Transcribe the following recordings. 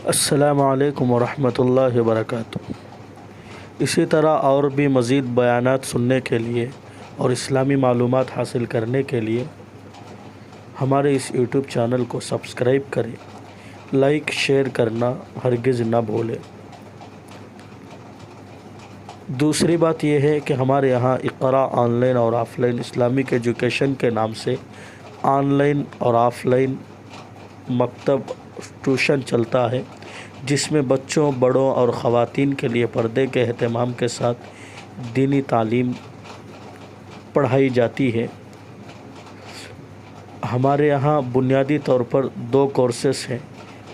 السلام علیکم ورحمۃ اللہ وبرکاتہ۔ اسی طرح اور بھی مزید بیانات سننے کے لیے اور اسلامی معلومات حاصل کرنے کے لیے ہمارے اس یوٹیوب چینل کو سبسکرائب کریں، لائک شیئر کرنا ہرگز نہ بھولیں۔ دوسری بات یہ ہے کہ ہمارے یہاں اقرا آن لائن اور آف لائن اسلامک ایجوکیشن کے نام سے آن لائن اور آف لائن مکتب ٹیوشن چلتا ہے، جس میں بچوں، بڑوں اور خواتین کے لیے پردے کے اہتمام کے ساتھ دینی تعلیم پڑھائی جاتی ہے۔ ہمارے یہاں بنیادی طور پر 2 کورسز ہیں،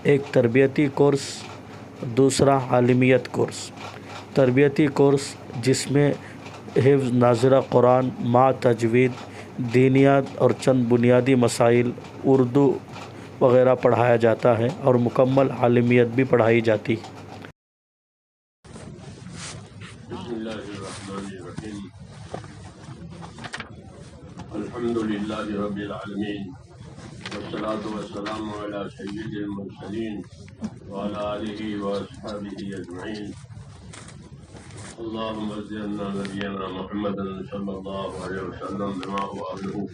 ایک تربیتی کورس، دوسرا عالمیت کورس۔ تربیتی کورس جس میں حفظ ناظرہ قرآن، مع تجوید، دینیات اور چند بنیادی مسائل، اردو وغیرہ پڑھایا جاتا ہے، اور مکمل عالمیت بھی پڑھائی جاتی ہے۔ بسم اللہ الرحمن الرحیم، الحمد للہ رب العالمین، والصلاة والسلام علی سید المرسلین وعلی آلہ واصحابہ اجمعین۔ اللہم ارزقنا نبینا محمد صلی اللہ علیہ وسلم بما هو اهلہ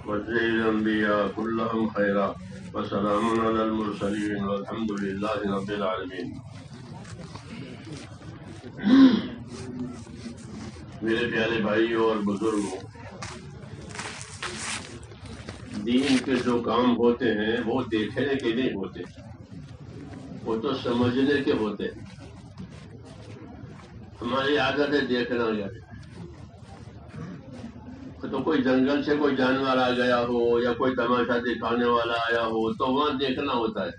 وزد الانبیاء کلهم خیرا وسلام علی المرسلین والحمد للہ رب العالمین۔ میرے پیارے بھائیوں اور بزرگوں، دین کے جو کام ہوتے ہیں وہ دیکھنے کے نہیں ہوتے، وہ تو سمجھنے کے ہوتے ہیں۔ ہماری عادت ہے دیکھنا گیا تو کوئی جنگل سے کوئی جانور آ گیا ہو یا کوئی تماشا دکھانے والا آیا ہو تو وہاں دیکھنا ہوتا ہے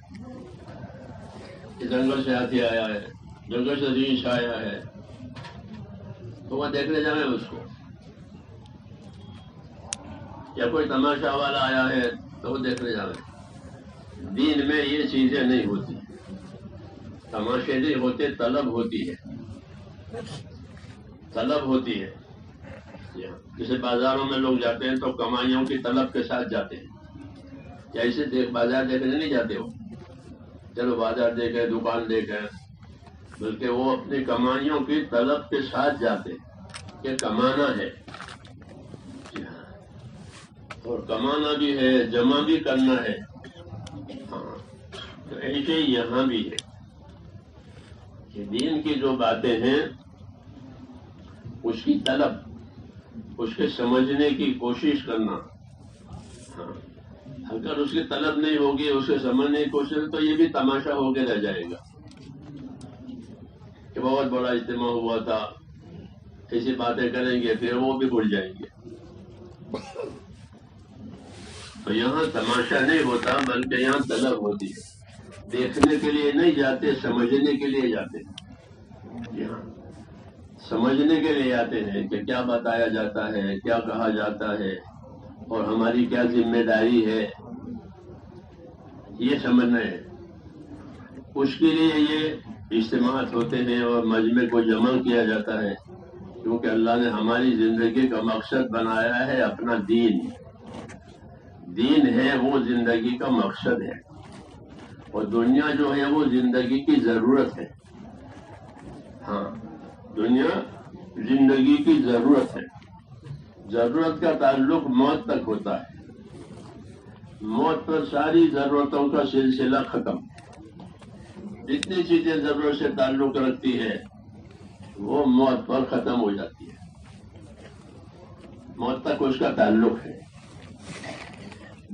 کہ جنگل سے ہاتھی آیا ہے، جنگل سے ریچھ آیا ہے، تو وہ دیکھنے جائیں اس کو، یا کوئی تماشا والا آیا ہے تو وہ دیکھنے جائیں۔ دین میں یہ چیزیں نہیں ہوتی، تماشے نہیں ہوتے، طلب ہوتی ہے، طلب ہوتی ہے۔ جیسے بازاروں میں لوگ جاتے ہیں تو کمائیوں کی طلب کے ساتھ جاتے ہیں، یا اسے بازار دیکھنے نہیں جاتے ہو، چلو بازار دیکھیں، دکان دیکھیں، بلکہ وہ اپنی کمائیوں کی طلب کے ساتھ جاتے ہیں کہ کمانا ہے، اور کمانا بھی ہے، جمع بھی کرنا ہے۔ ہاں، تو ایسے ہی یہاں بھی ہے کہ دین کی جو باتیں ہیں اس کی طلب، اس کے سمجھنے کی کوشش کرنا۔ ہاں، اگر اس کی طلب نہیں ہوگی، اس کے سمجھنے کی کوشش، تو یہ بھی تماشا ہو کے رہ جائے گا کہ بہت بڑا اجتماع ہوا تھا، ایسی باتیں کریں گے پھر وہ بھی بھول جائیں گے۔ تو یہاں تماشا نہیں ہوتا، بلکہ یہاں طلب ہوتی ہے۔ دیکھنے کے لیے نہیں جاتے، سمجھنے کے لیے جاتے ہیں۔ یہاں سمجھنے کے لیے آتے ہیں کہ کیا بتایا جاتا ہے، کیا کہا جاتا ہے، اور ہماری کیا ذمہ داری ہے، یہ سمجھنا ہے۔ اس کے لیے یہ اجتماعات ہوتے ہیں اور مجمع کو جمع کیا جاتا ہے، کیونکہ اللہ نے ہماری زندگی کا مقصد بنایا ہے اپنا دین۔ دین ہے وہ زندگی کا مقصد ہے، اور دنیا جو ہے وہ زندگی کی ضرورت ہے۔ ہاں، دنیا زندگی کی ضرورت ہے۔ ضرورت کا تعلق موت تک ہوتا ہے، موت پر ساری ضرورتوں کا سلسلہ ختم۔ جتنی چیزیں ضرورت سے تعلق رکھتی ہے وہ موت پر ختم ہو جاتی ہے، موت تک اس کا تعلق ہے۔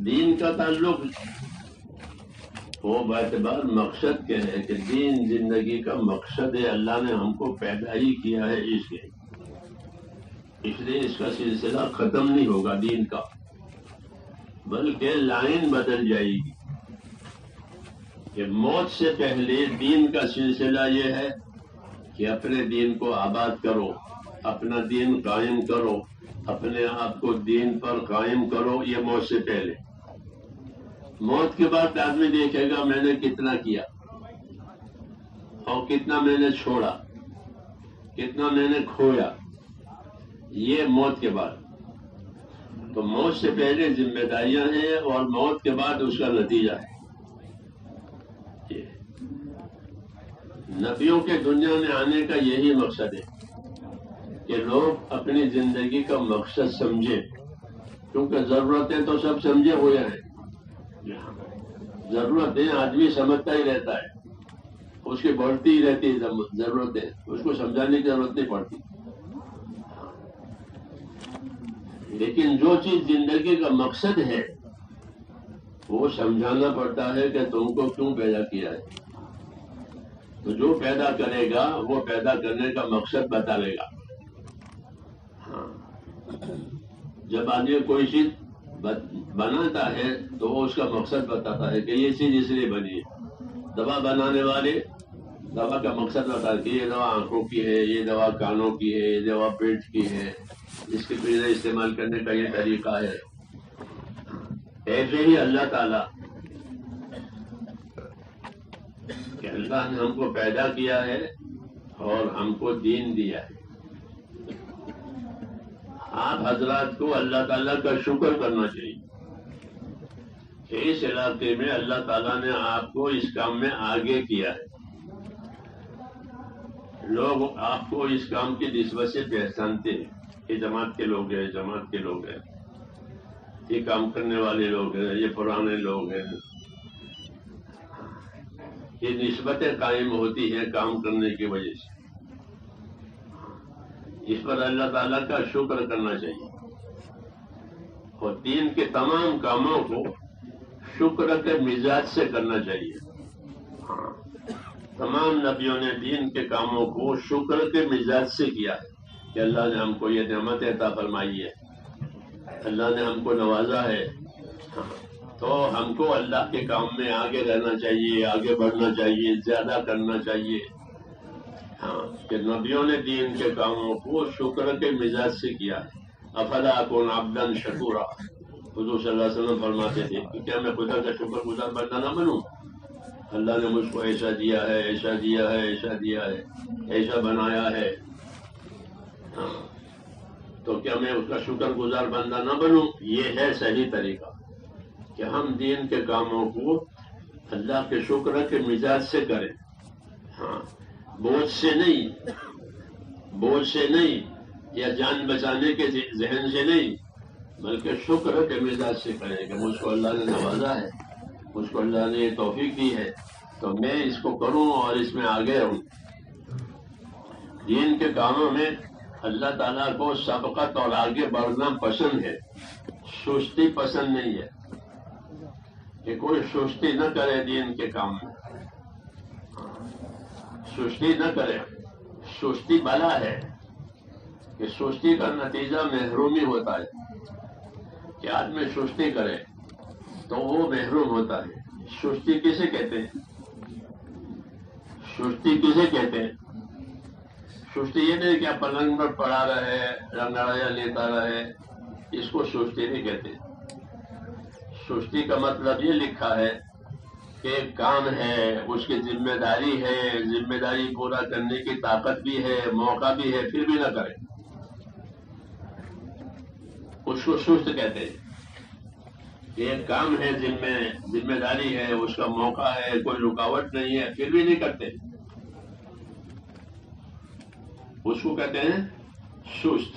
دین کا تعلق وہ باعتبار مقصد کے ہے کہ دین زندگی کا مقصد ہے، اللہ نے ہم کو پیدا ہی کیا ہے اس لیے، اس لیے اس کا سلسلہ ختم نہیں ہوگا دین کا، بلکہ لائن بدل جائے گی کہ موت سے پہلے دین کا سلسلہ یہ ہے کہ اپنے دین کو آباد کرو، اپنا دین قائم کرو، اپنے آپ کو دین پر قائم کرو، یہ موت سے پہلے۔ موت کے بعد آدمی دیکھے گا میں نے کتنا کیا اور کتنا میں نے چھوڑا، کتنا میں نے کھویا، یہ موت کے بعد۔ تو موت سے پہلے ذمہ داریاں ہیں اور موت کے بعد اس کا نتیجہ ہے۔ نبیوں کے دنیا میں آنے کا یہی مقصد ہے کہ لوگ اپنی زندگی کا مقصد سمجھیں، کیونکہ ضرورتیں تو سب سمجھے ہوئے ہیں، ضرورتیں آدمی سمجھتا ہی رہتا ہے، اس کی بڑھتی ہی رہتی ہے ضرورتیں، اس کو سمجھانے کی ضرورت نہیں پڑتی۔ لیکن جو چیز زندگی کا مقصد ہے وہ سمجھانا پڑتا ہے کہ تم کو کیوں پیدا کیا ہے۔ تو جو پیدا کرے گا وہ پیدا کرنے کا مقصد بتاوے گا۔ جب آدمی کوئی چیز بناتا ہے تو وہ اس کا مقصد بتاتا ہے کہ یہ چیز اس لیے بنی ہے۔ دوا بنانے والے دوا کا مقصد بتا کہ یہ دوا آنکھوں کی ہے، یہ دوا کانوں کی ہے، یہ دوا پیٹ کی ہے، اس کے پینے استعمال کرنے کا یہ طریقہ ہے۔ ایسے ہی اللہ تعالیٰ کہ اللہ نے ہم کو پیدا کیا ہے اور ہم کو دین دیا ہے۔ آپ حضرات کو اللہ تعالیٰ کا شکر کرنا چاہیے کہ اس علاقے میں اللہ تعالیٰ نے آپ کو اس کام میں آگے کیا ہے۔ لوگ آپ کو اس کام کی نسبت سے پہچانتے ہیں، یہ جماعت کے لوگ ہیں، جماعت کے لوگ ہیں، یہ کام کرنے والے لوگ ہیں، یہ پرانے لوگ ہیں۔ یہ نسبتیں قائم ہوتی ہیں کام کرنے کی وجہ سے۔ اس پر اللہ تعالیٰ کا شکر کرنا چاہیے اور دین کے تمام کاموں کو شکر کے مزاج سے کرنا چاہیے۔ تمام نبیوں نے دین کے کاموں کو شکر کے مزاج سے کیا ہے کہ اللہ نے ہم کو یہ نعمت عطا فرمائی ہے، اللہ نے ہم کو نوازا ہے، تو ہم کو اللہ کے کام میں آگے رہنا چاہیے، آگے بڑھنا چاہیے، زیادہ کرنا چاہیے۔ کہ نبیوں نے دین کے کاموں کو شکر کے مزاج سے کیا ہے۔ افلا اکون عبدا شکورا، حضور صلی اللہ علیہ وسلم فرماتے تھے کہ کیا میں خدا کا شکر گزار بندہ نہ بنوں؟ اللہ نے مجھ کو ایسا دیا ہے، ایسا دیا ہے، ایسا دیا ہے، ایسا بنایا ہے، تو کیا میں اس کا شکر گزار بندہ نہ بنوں؟ یہ ہے صحیح طریقہ کہ ہم دین کے کاموں کو اللہ کے شکر کے مزاج سے کریں، بوجھ سے نہیں یا جان بچانے کے ذہن سے نہیں، بلکہ شکر کے مزاج سے کریں کہ مجھ کو اللہ نے نوازا ہے، مجھ کو اللہ نے یہ توفیق دی ہے، تو میں اس کو کروں اور اس میں آگے رہوں۔ دین کے کاموں میں اللہ تعالیٰ کو سبقت اور آگے بڑھنا پسند ہے، سستی پسند نہیں ہے کہ کوئی سستی نہ کرے دین کے کام میں، سستی نہ کرے۔ سستی بلا ہے کہ سستی کا نتیجہ محرومی ہوتا ہے، کہ آدمی سستی کرے تو وہ محروم ہوتا ہے۔ سستی کسے کہتے ہیں؟ سستی کسے کہتے ہیں؟ سستی یہ نہیں کہ آپ پلنگ پر پڑا رہے، رنگڑایا لیتا رہے، اس کو سستی نہیں کہتے۔ سستی کا مطلب یہ لکھا ہے کہ ایک کام ہے، اس کی ذمہ داری ہے، ذمہ داری پورا کرنے کی طاقت بھی ہے، موقع بھی ہے، پھر بھی نہ کرے، اس کو سست کہتے ہیں۔ ایک کام ہے، ذمہ داری ہے، اس کا موقع ہے، کوئی رکاوٹ نہیں ہے، پھر بھی نہیں کرتے، اس کو کہتے ہیں سست۔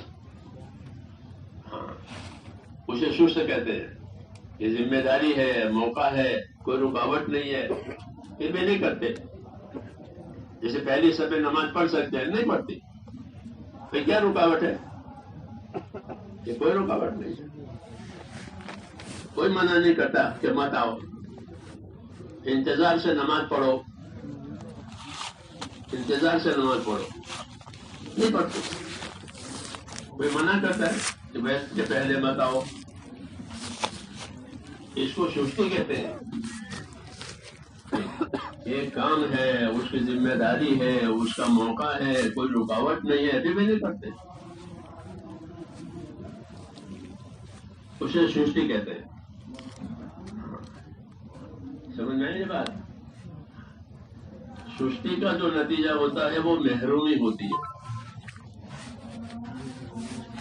اسے سست کہتے ہیں۔ یہ ذمہ داری ہے، موقع ہے، کوئی رکاوٹ نہیں ہے، پھر بھی نہیں کرتے۔ جیسے پہلی صبح نماز پڑھ سکتے ہیں، نہیں پڑھتے، پھر کیا رکاوٹ ہے؟ کہ کوئی رکاوٹ نہیں ہے، کوئی منع نہیں کرتا کہ مت آؤ، انتظار سے نماز پڑھو، انتظار سے نماز پڑھو، نہیں پڑھتے۔ کوئی منع کرتا ہے کہ بیٹھ کے پہلے مت آؤ، اس کو سستی کہتے ہیں۔ ایک کام ہے، اس کی ذمہ داری ہے، اس کا موقع ہے، کوئی رکاوٹ نہیں ہے، پھر بھی نہیں کرتے، اسے سستی کہتے ہیں۔ سمجھ میں یہ بات؟ سستی کا جو نتیجہ ہوتا ہے وہ محرومی ہوتی ہے۔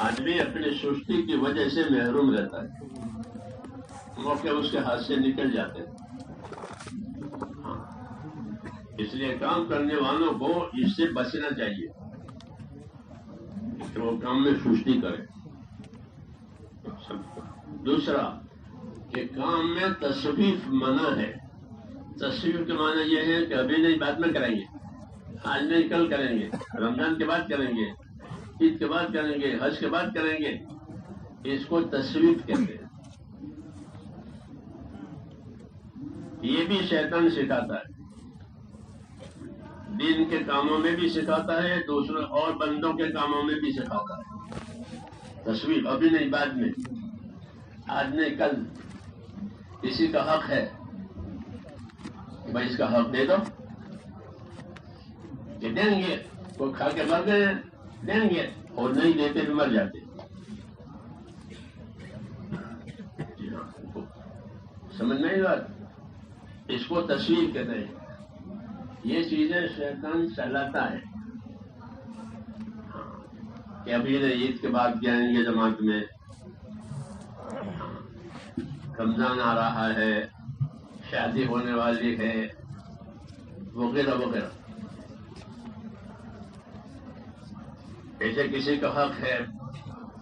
آدمی اپنی سستی کی وجہ سے محروم رہتا ہے، موقع اس کے ہاتھ سے نکل جاتے ہیں۔ اس لیے کام کرنے والوں کو اس سے بچنا چاہیے کہ وہ کام میں سستی کرے. دوسرا کہ کام میں تصویف منع ہے. تصویف کے معنی یہ ہے کہ ابھی نہیں بعد میں کریں گے، آج نہیں کل کریں گے، رمضان کے بعد کریں گے، عید کے بعد کریں گے، حج کے بعد کریں گے. اس کو تصویف کہتے ہیں. یہ بھی شیطان سکھاتا ہے، دین کے کاموں میں بھی سکھاتا ہے، دوسرے اور بندوں کے کاموں میں بھی سکھاتا ہے. تصویف ابھی نہیں بعد میں، آج نہیں کل. کسی کا حق ہے کہ بھائی اس کا حق دے دو، کہ دیں گے، کوئی کھا کے مر گئے دیں گے، اور نہیں دیتے تو مر جاتے. سمجھ نہیں بات؟ اس کو تصویر کہتے ہیں. یہ چیزیں شیطان چلاتا ہے کہ ابھی نہیں عید کے بعد جائیں گے جماعت میں، رمضان آ رہا ہے، شادی ہونے والی ہے، وغیرہ وغیرہ. ایسے کسی کا حق ہے،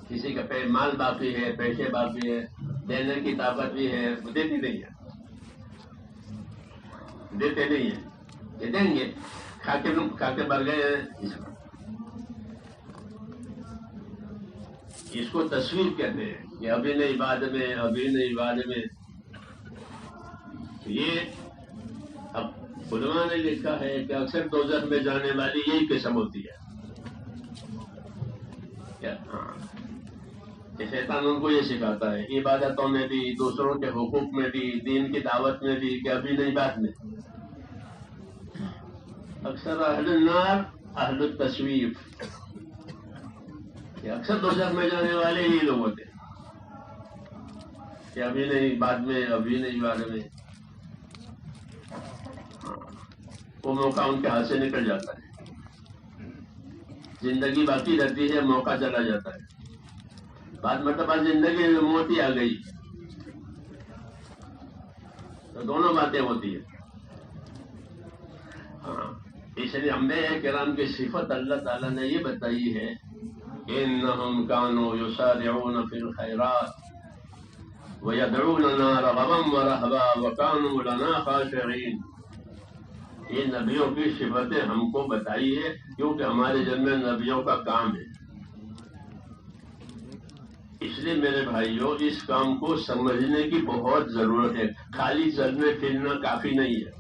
کسی کا مال باقی ہے، پیسے باقی ہے، دینے کی طاقت بھی ہے، وہ دیتی نہیں ہے، دیتے نہیں ہیں کہ دیں گے، کھا کے مر گئے ہیں. اس کو تصویر کہتے ہیں کہ ابھی نہیں بعد میں، ابھی نہیں بعد میں. یہ اب علماء نے لکھا ہے کہ اکثر دوزخ میں جانے والی یہی قسم ہوتی ہے. شیطان ان کو یہ سکھاتا ہے عبادتوں میں بھی، دوسروں کے حقوق میں بھی، دین کی دعوت میں بھی، کہ ابھی نہیں بعد میں. اکثر اہل النار اہل التصویف، کہ اکثر دوزخ میں جانے والے یہ لوگ ہوتے ہیں کہ ابھی نہیں بعد میں، ابھی نہیں بعد میں. وہ موقع ان کے ہاتھ سے نکل جاتا ہے. زندگی باقی رہتی ہے، موقع چلا جاتا ہے. بعد مرتبہ زندگی میں موت ہی آ گئی تو دونوں باتیں ہوتی ہیں. اس لیے انبیاء کرام کی صفت اللہ تعالیٰ نے یہ بتائی ہے کہ انہم کانوا یسارعون فی الخیرات ویدعوننا رغبا ورہبا وکانوا لنا خاشعین. یہ نبیوں کی صفتیں ہم کو بتائی ہے کیونکہ ہمارے جن میں نبیوں کا کام ہے. اس لیے میرے بھائیوں اس کام کو سمجھنے کی بہت ضرورت ہے. خالی چلنے پھرنا کافی نہیں ہے.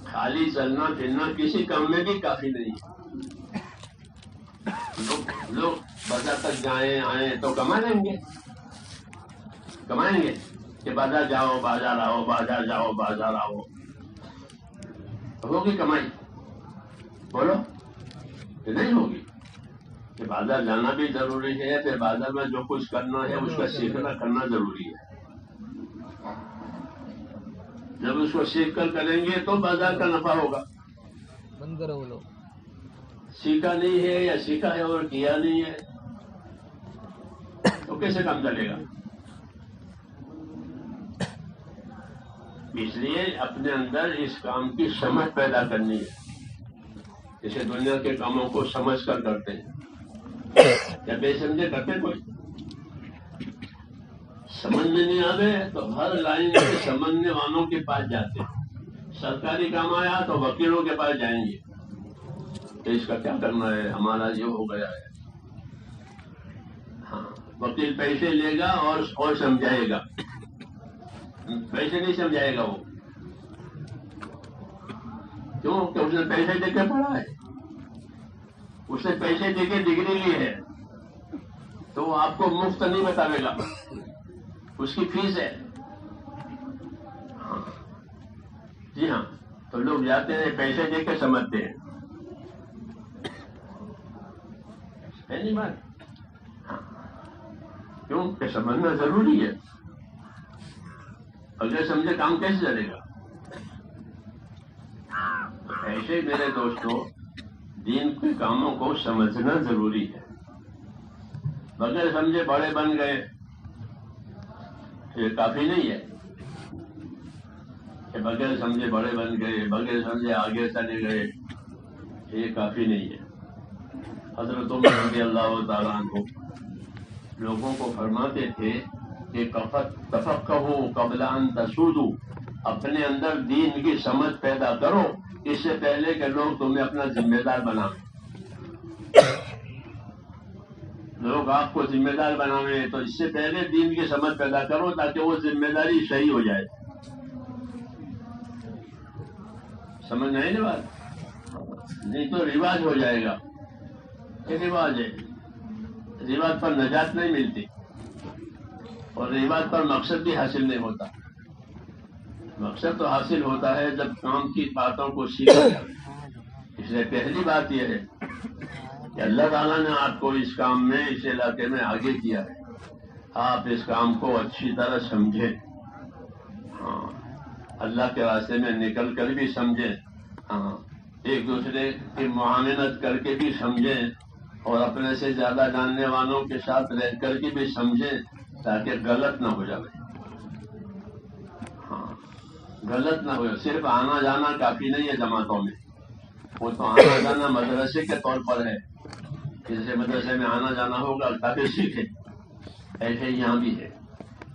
خالی چلنا پھرنا کسی کام میں بھی کافی نہیں ہے. لوگ بازار تک جائیں آئیں تو کما لیں گے، کمائیں گے کہ بازار جاؤ بازار آؤ، بازار جاؤ بازار آؤ. ہوگی کمائی؟ بولو کہ نہیں ہوگی. کہ بازار جانا بھی ضروری ہے، پھر بازار میں جو کچھ کرنا ہے اس کا سیکھنا کرنا ضروری ہے. جب اس کو سیکھ کر کریں گے تو بازار کا نفع ہوگا. بند کرو وہ لوگ. سیکھا نہیں ہے یا سیکھا ہے اور کیا نہیں ہے تو کیسے کام چلے گا؟ اس لیے اپنے اندر اس کام کی سمجھ پیدا کرنی ہے. جیسے دنیا کے کاموں کو سمجھ کر کرتے ہیں، یا بے سمجھے کرتے کوئی. سمجھ میں نہیں آ گئے تو ہر لائن کے سمجھنے والوں کے پاس جاتے ہیں. سرکاری کام آیا تو وکیلوں کے پاس جائیں گے کہ اس کا کیا کرنا ہے، ہمارا یہ ہو گیا ہے. ہاں، وکیل پیسے لے گا اور سمجھائے گا. پیسے نہیں سمجھائے گا وہ، کیوں کہ اس نے پیسے دے کے پڑھا ہے، اس نے پیسے دے کے ڈگری لی ہے، تو وہ آپ کو مفت نہیں بتاوے گا، اس کی فیس ہے. ہاں جی ہاں، تو لوگ جاتے ہیں پیسے دے کے سمجھتے ہیں. ہے نہیں بات؟ ہاں، کیوں کہ سمجھنا ضروری ہے. اگر سمجھے کام کیسے چلے گا؟ ایسے میرے دوستوں دین کے کاموں کو سمجھنا ضروری ہے. بغیر سمجھے بڑے بن گئے یہ کافی نہیں ہے. کہ بغیر سمجھے بڑے بن گئے، بغیر سمجھے آگے چلے گئے، یہ کافی نہیں ہے۔ حضرت عمر رضی اللہ تعالیٰ عنہ لوگوں کو فرماتے تھے کہ تفقہوا قبل ان تسودوا، اپنے اندر دین کی سمجھ پیدا کرو اس سے پہلے کہ لوگ تمہیں اپنا ذمہ دار بنائیں۔ لوگ آپ کو ذمہ دار بناویں تو اس سے پہلے دین کی سمجھ پیدا کرو تاکہ وہ ذمہ داری صحیح ہو جائے۔ سمجھ نہیں نا بات؟ نہیں تو رواج ہو جائے گا۔ یہ رواج ہے، رواج پر نجات نہیں ملتی، اور رواج پر مقصد بھی حاصل نہیں ہوتا۔ مقصد تو حاصل ہوتا ہے جب کام کی باتوں کو سیکھا جائے۔ اس لیے پہلی بات یہ ہے کہ اللہ تعالیٰ نے آپ کو اس کام میں، اس علاقے میں آگے کیا ہے، آپ اس کام کو اچھی طرح سمجھیں، ہاں اللہ کے راستے میں نکل کر بھی سمجھیں، ہاں ایک دوسرے کی معاونت کر کے بھی سمجھیں، اور اپنے سے زیادہ جاننے والوں کے ساتھ رہ کر کے بھی سمجھیں تاکہ غلط نہ ہو جائے۔ ہاں غلط نہ ہو جائے۔ صرف آنا جانا کافی نہیں ہے جماعتوں میں، وہ تو آنا جانا مدرسے کے طور پر ہے، جیسے مدرسے میں آنا جانا ہوگا تاکہ سیکھے، ایسے یہاں بھی ہے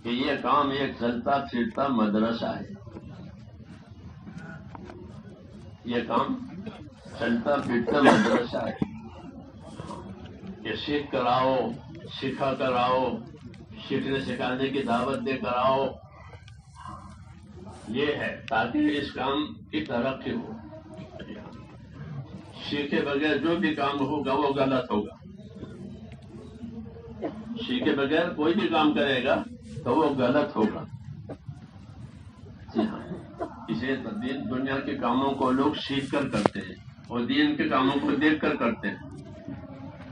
کہ یہ کام ایک چلتا پھرتا مدرسہ ہے۔ یہ کام چلتا پھرتا مدرسہ ہے کہ سیکھ کر آؤ، سکھا کر آؤ، سیکھنے سکھانے کی دعوت دے کر آؤ، یہ ہے تاکہ اس کام کی ترقی ہو۔ سیکھے بغیر جو بھی کام ہوگا وہ غلط ہوگا۔ سیکھے بغیر کوئی بھی کام کرے گا تو وہ غلط ہوگا۔ جی ہاں، اسے دنیا کے کاموں کو لوگ سیکھ کر کرتے ہیں اور دین کے کاموں کو دیکھ کر کرتے ہیں۔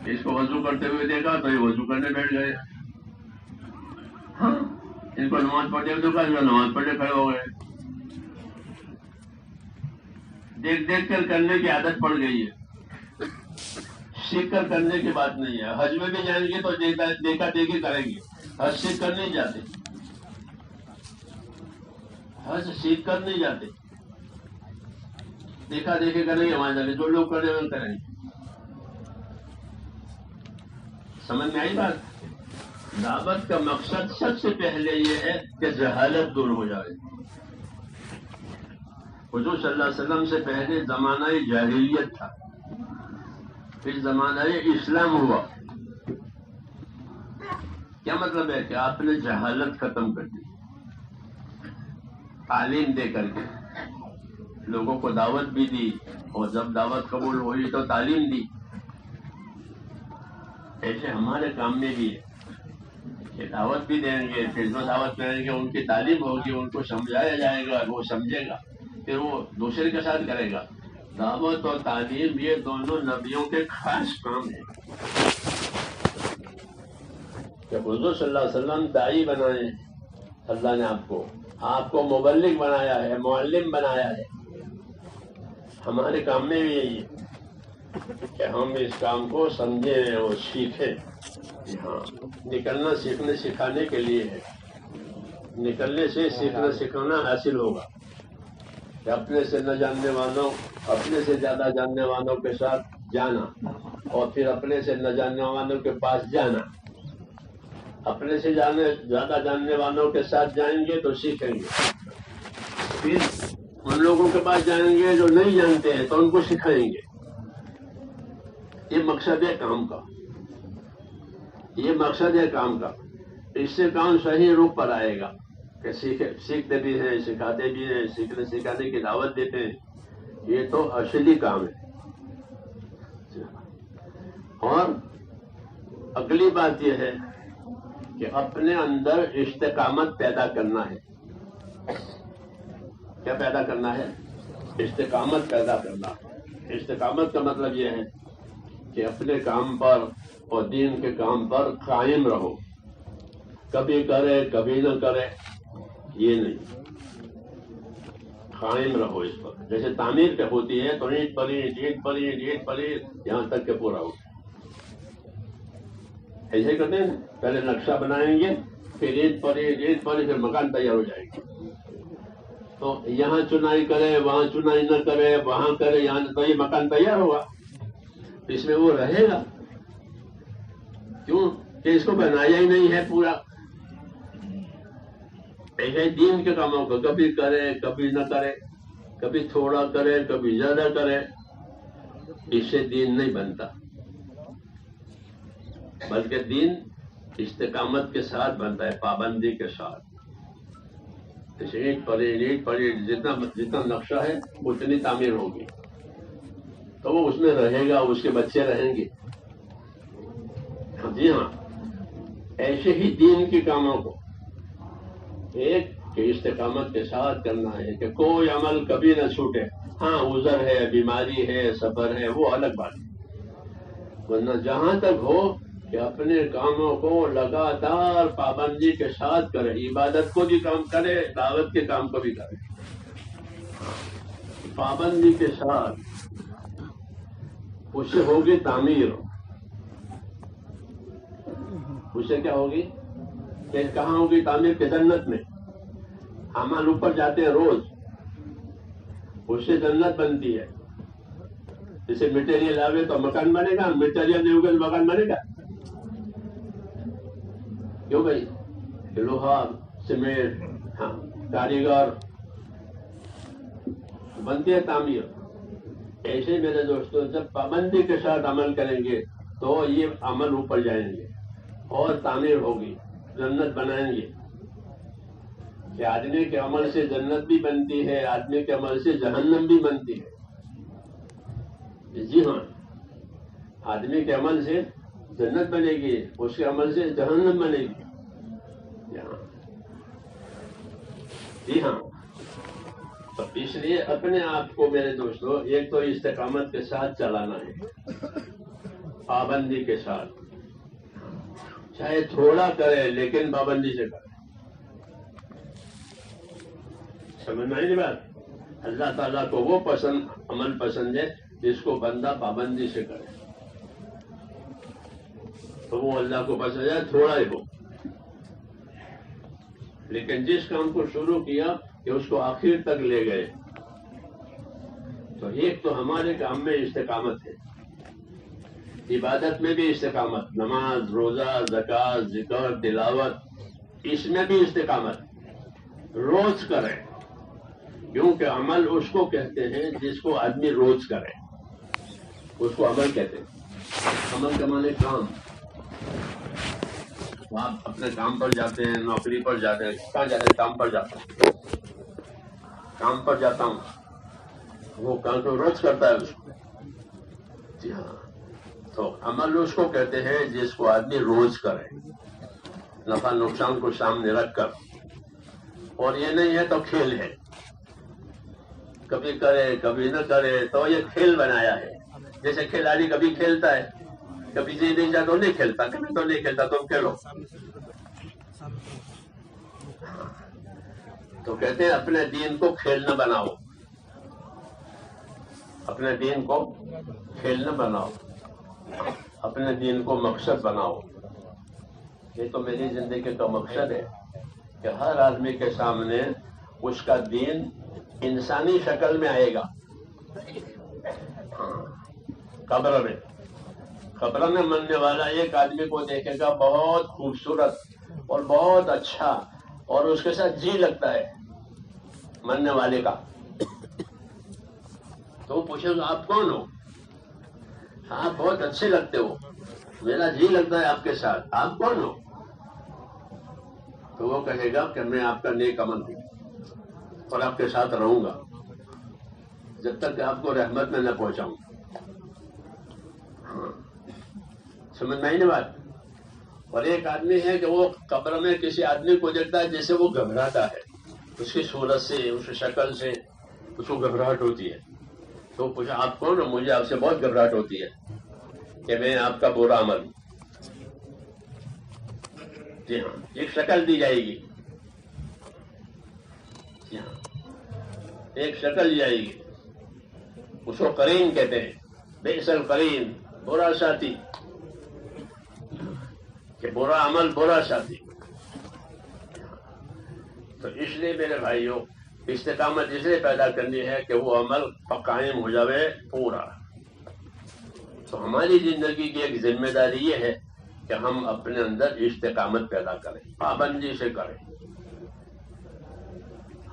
اس کو وضو کرتے ہوئے دیکھا تو یہ وضو کرنے بیٹھ گئے، ہاں ان کو نماز پڑھتے ہوئے دیکھا جو نماز پڑھنے کھڑے ہو گئے۔ دیکھ دیکھ کر کرنے کی عادت پڑ گئی ہے، سیکھ کر کرنے کی بات نہیں ہے۔ حج میں بھی جائیں گے تو دیکھا دیکھی کریں گے، حج سیکھ کر نہیں جاتے، حج سیکھ کر نہیں جاتے، دیکھا دیکھی کریں گے، وہاں جانے جو لوگ کریں وہ کریں گے۔ سمجھ میں آئی بات؟ دعوت کا مقصد سب سے پہلے یہ ہے کہ جہالت دور ہو جائے۔ حضور صلی اللہ علیہ وسلم سے پہلے زمانہ جاہلیت تھا، پھر زمانہ اسلام ہوا۔ کیا مطلب ہے کہ آپ نے جہالت ختم کر دی، تعلیم دے کر کے لوگوں کو دعوت بھی دی، اور جب دعوت قبول ہوئی تو تعلیم دی۔ ایسے ہمارے کام میں بھی ہے کہ دعوت بھی دیں گے، پھر جو دعوت کریں گے ان کی تعلیم ہوگی، ان کو سمجھایا جائے گا، وہ سمجھے گا، پھر وہ دوسرے کے ساتھ کرے گا۔ دعوت اور تعلیم یہ دونوں نبیوں کے خاص کام ہیں۔ کہ حضور صلی اللہ علیہ وسلم داعی بنائے، اللہ نے آپ کو مبلغ بنایا ہے، معلم بنایا ہے۔ ہمارے کام میں بھی یہی ہے کہ ہم اس کام کو سمجھیں اور سیکھیں۔ ہاں نکلنا سیکھنے سکھانے کے لیے ہے، نکلنے سے سیکھنا سکھانا حاصل ہوگا کہ اپنے سے نہ جاننے والوں، اپنے سے زیادہ جاننے والوں کے ساتھ جانا، اور پھر اپنے سے نہ جاننے والوں کے پاس جانا۔ اپنے سے زیادہ جاننے والوں کے ساتھ جائیں گے تو سیکھیں گے، پھر ان لوگوں کے پاس جائیں گے جو نہیں جانتے ہیں تو ان کو سکھائیں گے۔ یہ مقصد ہے کام کا، یہ مقصد ہے کام کا۔ اس سے کام صحیح روپ پر آئے گا کہ سیکھتے بھی ہیں، سکھاتے بھی ہیں، سیکھنے سکھانے کی دعوت دیتے ہیں، یہ تو اصلی کام ہے۔ اور اگلی بات یہ ہے کہ اپنے اندر استقامت پیدا کرنا ہے۔ کیا پیدا کرنا ہے؟ استقامت پیدا کرنا۔ استقامت کا مطلب یہ ہے کہ اپنے کام پر اور دین کے کام پر قائم رہو، کبھی کرے کبھی نہ کرے یہ نہیں، قائم رہو اس پر۔ جیسے تعمیر پہ ہوتی ہے تو اینٹ پر اینٹ، اینٹ پر اینٹ، اینٹ پر اینٹ، یہاں تک کہ پورا ہو۔ ایسے کرتے ہیں، پہلے نقشہ بنائیں گے، پھر اینٹ پر اینٹ، اینٹ پر اینٹ، پھر مکان تیار ہو جائے گا۔ تو یہاں چنائی کرے، وہاں چنائی نہ کرے، وہاں کرے، یہاں تو یہ مکان تیار ہوگا، اس میں وہ رہے گا. کیوں کہ اس کو بنایا ہی نہیں ہے پورا. ایسے دین کے کاموں کو کبھی کرے کبھی نہ کرے، کبھی تھوڑا کرے کبھی زیادہ کرے، اس سے دین نہیں بنتا. بلکہ دین استقامت کے ساتھ بنتا ہے، پابندی کے ساتھ. اینٹ پر اینٹ جتنا نقشہ ہے اتنی تعمیر ہوگی، تو وہ اس میں رہے گا، اس کے بچے رہیں گے. جی ہاں، ایسے ہی دین کے کاموں کو ایک کہ استقامت کے ساتھ کرنا ہے، کہ کوئی عمل کبھی نہ چھوٹے. ہاں عذر ہے، بیماری ہے، سفر ہے، وہ الگ بات ہے. ورنہ جہاں تک ہو کہ اپنے کاموں کو لگاتار پابندی کے ساتھ کرے، عبادت کو بھی کام کرے، دعوت کے کام کو بھی کرے، پابندی کے ساتھ. اس سے ہوگی تعمیر. اس سے کیا ہوگی کہ کہاں ہوگی تعمیر؟ کے جنت میں. عمل اوپر جاتے ہیں روز، اس سے جنت بنتی ہے. جیسے مٹیریل آوے تو مکان بنے گا، مٹیریل نہیں ہوگا تو مکان بنے گا. کیوں بھائی؟ لوہا، سیمنٹ، ہاں کاریگر، بنتی ہے تعمیر. ایسے میرے دوستوں جب پابندی کے ساتھ عمل کریں گے تو یہ عمل اوپر جائیں گے اور تعمیر ہوگی، جنت بنائیں گے. کہ آدمی کے عمل سے جنت بھی بنتی ہے، آدمی کے عمل سے جہنم بھی بنتی ہے. جی ہاں، آدمی کے عمل سے جنت بنے گی، اس کے عمل سے جہنم بنے گی. جی ہاں، تو اس لیے اپنے آپ کو میرے دوستو ایک تو استقامت کے ساتھ چلانا ہے، پابندی کے ساتھ. چاہے تھوڑا کرے لیکن پابندی سے کرے. سمجھ میں نہیں بات؟ اللہ تعالیٰ کو وہ عمل پسند ہے جس کو بندہ پابندی سے کرے. تو وہ اللہ کو پسند ہے تھوڑا ہی ہو. لیکن جس کام کو شروع کیا کہ اس کو آخر تک لے گئے، تو ایک تو ہمارے کام میں استقامت ہے، عبادت میں بھی استقامت، نماز، روزہ، زکوٰۃ، ذکر، تلاوت، اس میں بھی استقامت. روز کرے، کیونکہ عمل اس کو کہتے ہیں جس کو آدمی روز کرے، اس کو عمل کہتے ہیں. عمل کا معنی کام. آپ اپنے کام پر جاتے ہیں، نوکری پر جاتے ہیں. کہاں جاتے ہیں؟ کام پر جاتا ہوں. کام پر جاتا ہوں، وہ کام تو روز کرتا ہے اس کو. جی ہاں، تو عمل اس کو کہتے ہیں جس کو آدمی روز کرے، نفع نقصان کو سامنے رکھ کر. اور یہ نہیں ہے تو کھیل ہے، کبھی کرے کبھی نہ کرے. تو یہ کھیل بنایا ہے. جیسے کھلاڑی کبھی کھیلتا ہے، کبھی جیت نہیں جاتا تو نہیں کھیلتا، کبھی تو نہیں کھیلتا. تم کھیلو. تو کہتے ہیں اپنے دین کو کھیل نہ بناؤ، اپنے دین کو کھیل نہ بناؤ، اپنے دین کو مقصد بناؤ. یہ تو میری زندگی کا مقصد ہے کہ ہر آدمی کے سامنے اس کا دین انسانی شکل میں آئے گا. قبر میں مرنے والا ایک آدمی کو دیکھے گا بہت خوبصورت اور بہت اچھا، اور اس کے ساتھ جی لگتا ہے مرنے والے کا. تو وہ پوچھے گا آپ کون ہو؟ آپ بہت اچھے لگتے ہو، میرا جی لگتا ہے آپ کے ساتھ، آپ کون ہو؟ تو وہ کہے گا کہ میں آپ کا نیک عمل ہوں اور آپ کے ساتھ رہوں گا جب تک کہ آپ کو رحمت میں نہ پہنچاؤں. سمجھ میں ہی نہیں بات؟ اور ایک آدمی ہے کہ وہ قبر میں کسی آدمی کو دیکھتا ہے جیسے وہ گھبراتا ہے، اس کی صورت سے، اس کی شکل سے اس کو گھبراہٹ ہوتی ہے. تو پوچھا آپ کون ہو؟ مجھے آپ سے بہت گھبراہٹ ہوتی ہے کہ میں آپ کا برا عمل ہوں. جی ہاں، ایک شکل دی جائے گی. جی ہاں، ایک شکل دی جائے گی. اس کو قرین کہتے ہیں. بئس القرین، برا ساتھی، کہ برا عمل برا ساتھی. تو اس لیے میرے بھائیوں استقامت اس لیے پیدا کرنی ہے کہ وہ عمل قائم ہو جائے پورا. تو ہماری زندگی کی ایک ذمہ داری یہ ہے کہ ہم اپنے اندر استقامت پیدا کریں، پابندی سے کریں.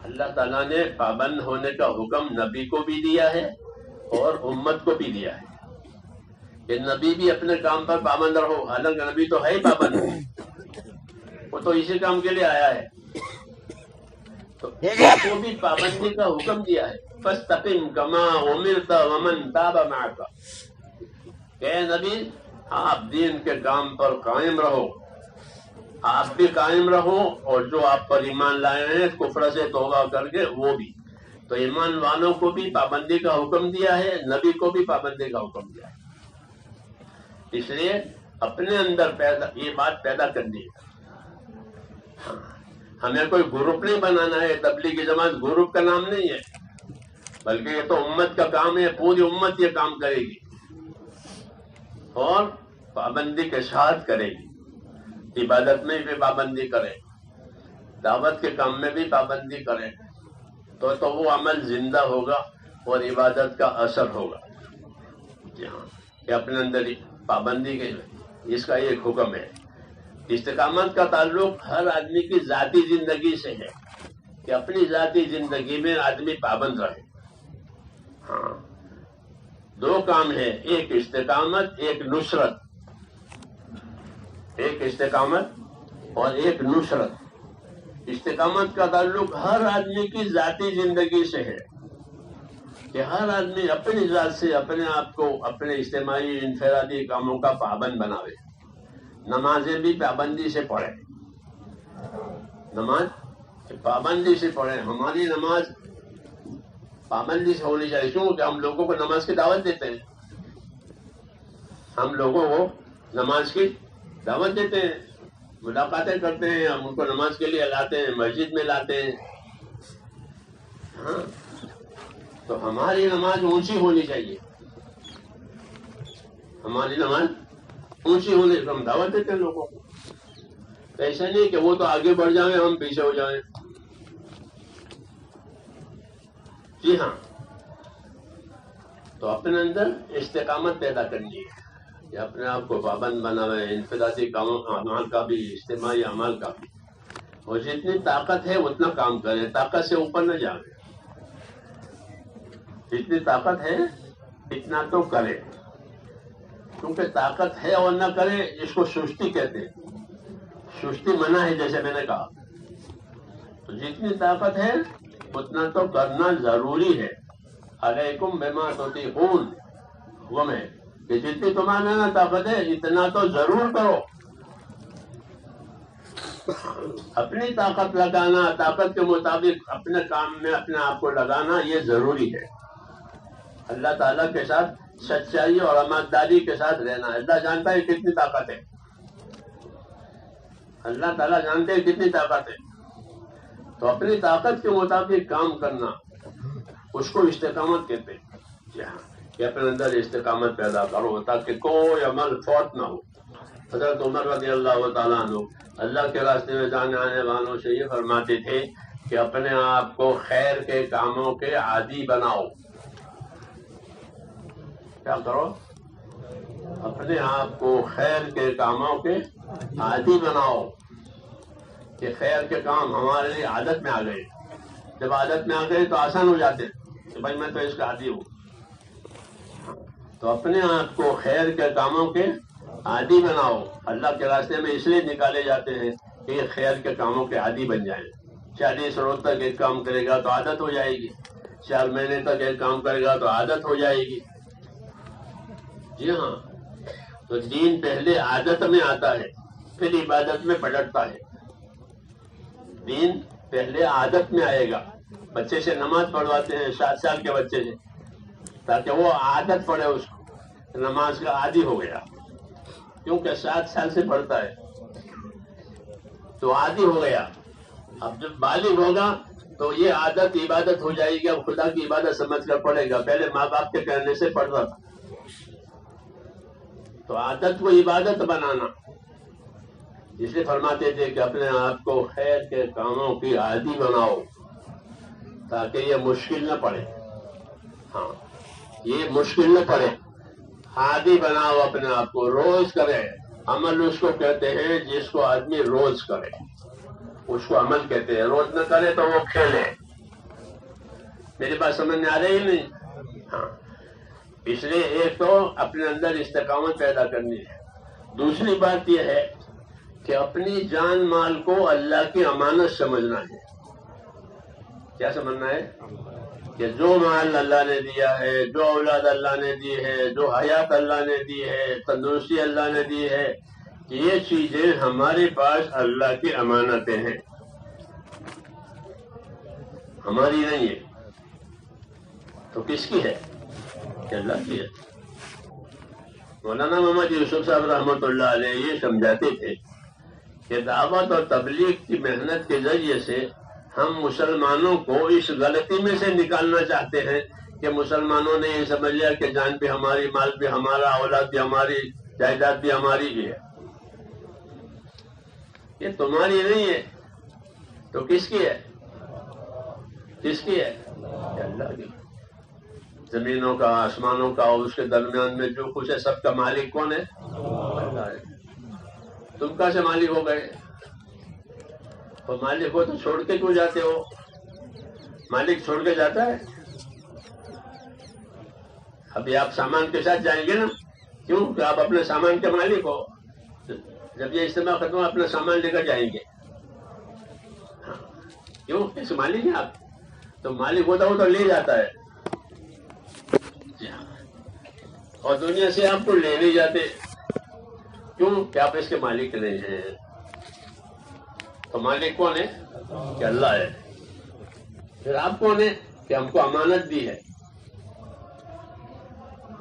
اللہ تعالیٰ نے پابند ہونے کا حکم نبی کو بھی دیا ہے اور امت کو بھی دیا ہے کہ نبی بھی اپنے کام پر پابند رہو. حالانکہ نبی تو ہے ہی پابند، وہ تو اسی کام کے لیے آیا ہے، تو اس کو بھی پابندی کا حکم دیا ہے. فاستقم کما امرت ومن تاب معک، کہ اے نبی آپ دین کے کام پر قائم رہو، آپ بھی قائم رہو، اور جو آپ پر ایمان لائے ہیں کفر سے توبہ کر کے وہ بھی. تو ایمان والوں کو بھی پابندی کا حکم دیا ہے، نبی کو بھی پابندی کا حکم دیا ہے. اس لیے اپنے اندر یہ بات پیدا کرنی ہے. ہمیں کوئی گروپ نہیں بنانا ہے. تبلیغی جماعت گروپ کا نام نہیں ہے، بلکہ یہ تو امت کا کام ہے. پوری امت یہ کام کرے گی اور پابندی کے ساتھ کرے گی. عبادت میں بھی پابندی کرے، دعوت کے کام میں بھی پابندی کرے، تو وہ عمل زندہ ہوگا اور عبادت کا اثر ہوگا. جی ہاں، کہ اپنے اندر پابندی کے اس کا ایک حکم ہے. استقامت کا تعلق ہر آدمی کی ذاتی زندگی سے ہے کہ اپنی ذاتی زندگی میں آدمی پابند رہے. ہاں، دو کام ہے، ایک استقامت، ایک نصرت. ایک استقامت اور ایک نصرت. استقامت کا تعلق ہر آدمی کی ذاتی زندگی سے ہے کہ ہر آدمی اپنی ذات سے اپنے آپ کو اپنے اجتماعی انفرادی کاموں کا پابند بناوے. نمازیں بھی پابندی سے پڑھے، نماز پابندی سے پڑھے. ہماری نماز پابندی سے ہونی چاہیے، کیوں کہ ہم لوگوں کو نماز کی دعوت دیتے ہیں. ہم لوگوں کو نماز کی دعوت دیتے ہیں، ملاقاتیں کرتے ہیں، ہم ان کو نماز کے لیے لاتے ہیں، مسجد میں لاتے ہیں. ہاں، تو ہماری نماز اونچی ہونی چاہیے. ہماری نماز اونچی ہونے سے ہم دعوت دیتے ہیں لوگوں کو. ایسا نہیں کہ وہ تو آگے بڑھ جائیں ہم پیچھے ہو جائیں. جی ہاں، تو اپنے اندر استقامت پیدا کرنی ہے کہ اپنے آپ کو پابند بناوے انفرادی کاموں اعمال کا بھی، اجتماعی اعمال کا بھی. اور جتنی طاقت ہے اتنا کام کرے، طاقت سے اوپر نہ جائے. جتنی طاقت ہے اتنا تو کرے، کیونکہ طاقت ہے اور نہ کرے اس کو سستی کہتے ہیں. سستی منع ہے، جیسے میں نے کہا. تو جتنی طاقت ہے اتنا تو کرنا ضروری ہے. علیکم بما تطیقون، حکم ہے کہ جتنی تمہارے نا طاقت ہے اتنا تو ضرور کرو. اپنی طاقت لگانا، طاقت کے مطابق اپنے کام میں اپنے آپ کو لگانا یہ ضروری ہے. اللہ تعالیٰ کے ساتھ سچائی اور امانتداری کے ساتھ رہنا. اللہ جانتا ہے کتنی طاقت ہے، اللہ تعالیٰ جانتے ہیں کتنی طاقت ہے. تو اپنی طاقت کے مطابق کام کرنا، اس کو استقامت کہتے ہیں. کہ اپنے اندر استقامت پیدا کرو تاکہ کوئی عمل فوت نہ ہو. حضرت عمر رضی اللہ تعالیٰ عنہ اللہ کے راستے میں جانے آنے والوں سے یہ فرماتے تھے کہ اپنے آپ کو خیر کے کاموں کے عادی بناؤ. کیا کرو؟ اپنے آپ کو خیر کے کاموں کے عادی بناؤ. کہ خیر کے کام ہمارے لیے عادت میں آ گئے. جب عادت میں آ گئے تو آسان ہو جاتے کہ بھائی میں تو اس کا عادی ہوں. تو اپنے آپ کو خیر کے کاموں کے عادی بناؤ. اللہ کے راستے میں اس لیے نکالے جاتے ہیں کہ یہ خیر کے کاموں کے عادی بن جائیں. 40 روز تک ایک کام کرے گا تو عادت ہو جائے گی، 4 مہینے تک ایک کام کرے گا تو عادت ہو جائے گی. جی ہاں، تو دین پہلے عادت میں آتا ہے پھر عبادت میں پلٹتا ہے. دین پہلے عادت میں آئے گا. بچے سے نماز پڑھواتے ہیں 7 سال کے بچے سے تاکہ وہ عادت پڑے، اس کو نماز کا عادی ہو گیا. کیونکہ 7 سال سے پڑھتا ہے تو عادی ہو گیا. اب جب بالغ ہوگا تو یہ عادت عبادت ہو جائے گی. اب خدا کی عبادت سمجھ کر پڑھے گا. پہلے ماں باپ کے کہنے سے پڑھتا تھا. تو عادت کو عبادت بنانا، اس لیے فرماتے تھے کہ اپنے آپ کو خیر کے کاموں کی عادی بناؤ. تاکہ یہ مشکل نہ پڑے. ہاں یہ مشکل نہ پڑے. عادی بناؤ اپنے آپ کو, روز کرے. عمل اس کو کہتے ہیں جس کو آدمی روز کرے, اس کو عمل کہتے ہیں. روز نہ کرے تو وہ کھیلے. میری بات سمجھ میں آ رہی ہے نہیں؟ ہاں. اس لیے ایک تو اپنے اندر استقامت پیدا کرنی ہے. دوسری بات یہ ہے کہ اپنی جان مال کو اللہ کی امانت سمجھنا ہے. کیا سمجھنا ہے؟ کہ جو مال اللہ نے دیا ہے, جو اولاد اللہ نے دی ہے, جو حیات اللہ نے دی ہے, تندرستی اللہ نے دی ہے, یہ چیزیں ہمارے پاس اللہ کی امانتیں ہیں, ہماری نہیں ہے. تو کس کی ہے؟ کہ اللہ کی ہے. مولانا محمد یوسف صاحب رحمۃ اللہ علیہ یہ سمجھاتے تھے کہ دعوت اور تبلیغ کی محنت کے ذریعے سے ہم مسلمانوں کو اس غلطی میں سے نکالنا چاہتے ہیں کہ مسلمانوں نے یہ سمجھ لیا کہ جان بھی ہماری, مال بھی ہمارا, اولاد بھی ہماری, جائیداد بھی ہماری ہی ہے. یہ تمہاری نہیں ہے تو کس کی ہے؟ کس کی ہے؟ اللہ کی. زمینوں کا, آسمانوں کا اور اس کے درمیان میں جو کچھ ہے سب کا مالک کون ہے؟ اللہ ہے. تم کہاں سے مالک ہو گئے؟ تو مالک ہو تو چھوڑ کے کیوں جاتے ہو؟ مالک چھوڑ کے جاتا ہے؟ ابھی آپ سامان کے ساتھ جائیں گے نا, کیوں کہ آپ اپنے سامان کے مالک ہو. جب یہ اجتماع ختم ہو اپنا سامان لے کر جائیں گے. ہاں. کیوں؟ کیسے مالک ہیں آپ؟ تو مالک ہوتا ہو تو لے جاتا ہے. اور دنیا سے آپ کو لے نہیں جاتے. کیوں کہ آپ اس کے مالک نہیں ہیں. تو مالک کون ہے؟ کہ اللہ ہے. پھر آپ کون ہے؟ کہ ہم کو امانت دی ہے,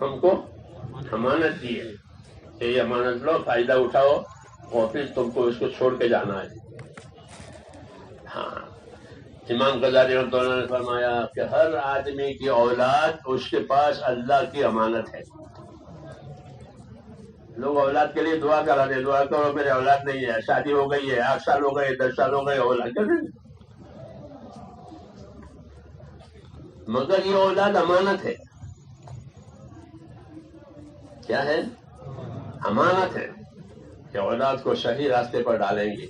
ہم کو امانت دی ہے کہ یہ امانت لو, فائدہ اٹھاؤ اور پھر تم کو اس کو چھوڑ کے جانا ہے. ہاں. امام غزالی رحمۃ اللہ نے فرمایا کہ ہر آدمی کی اولاد اس کے پاس اللہ کی امانت ہے. لوگ اولاد کے لیے دعا کرا دے, دعا کرو میرے اولاد نہیں ہے, شادی ہو گئی ہے, 8 سال ہو گئے, 10 سال ہو گئے, اولاد کر دیں. مگر یہ اولاد امانت ہے. کیا ہے؟ امانت ہے کہ اولاد کو صحیح راستے پر ڈالیں گے.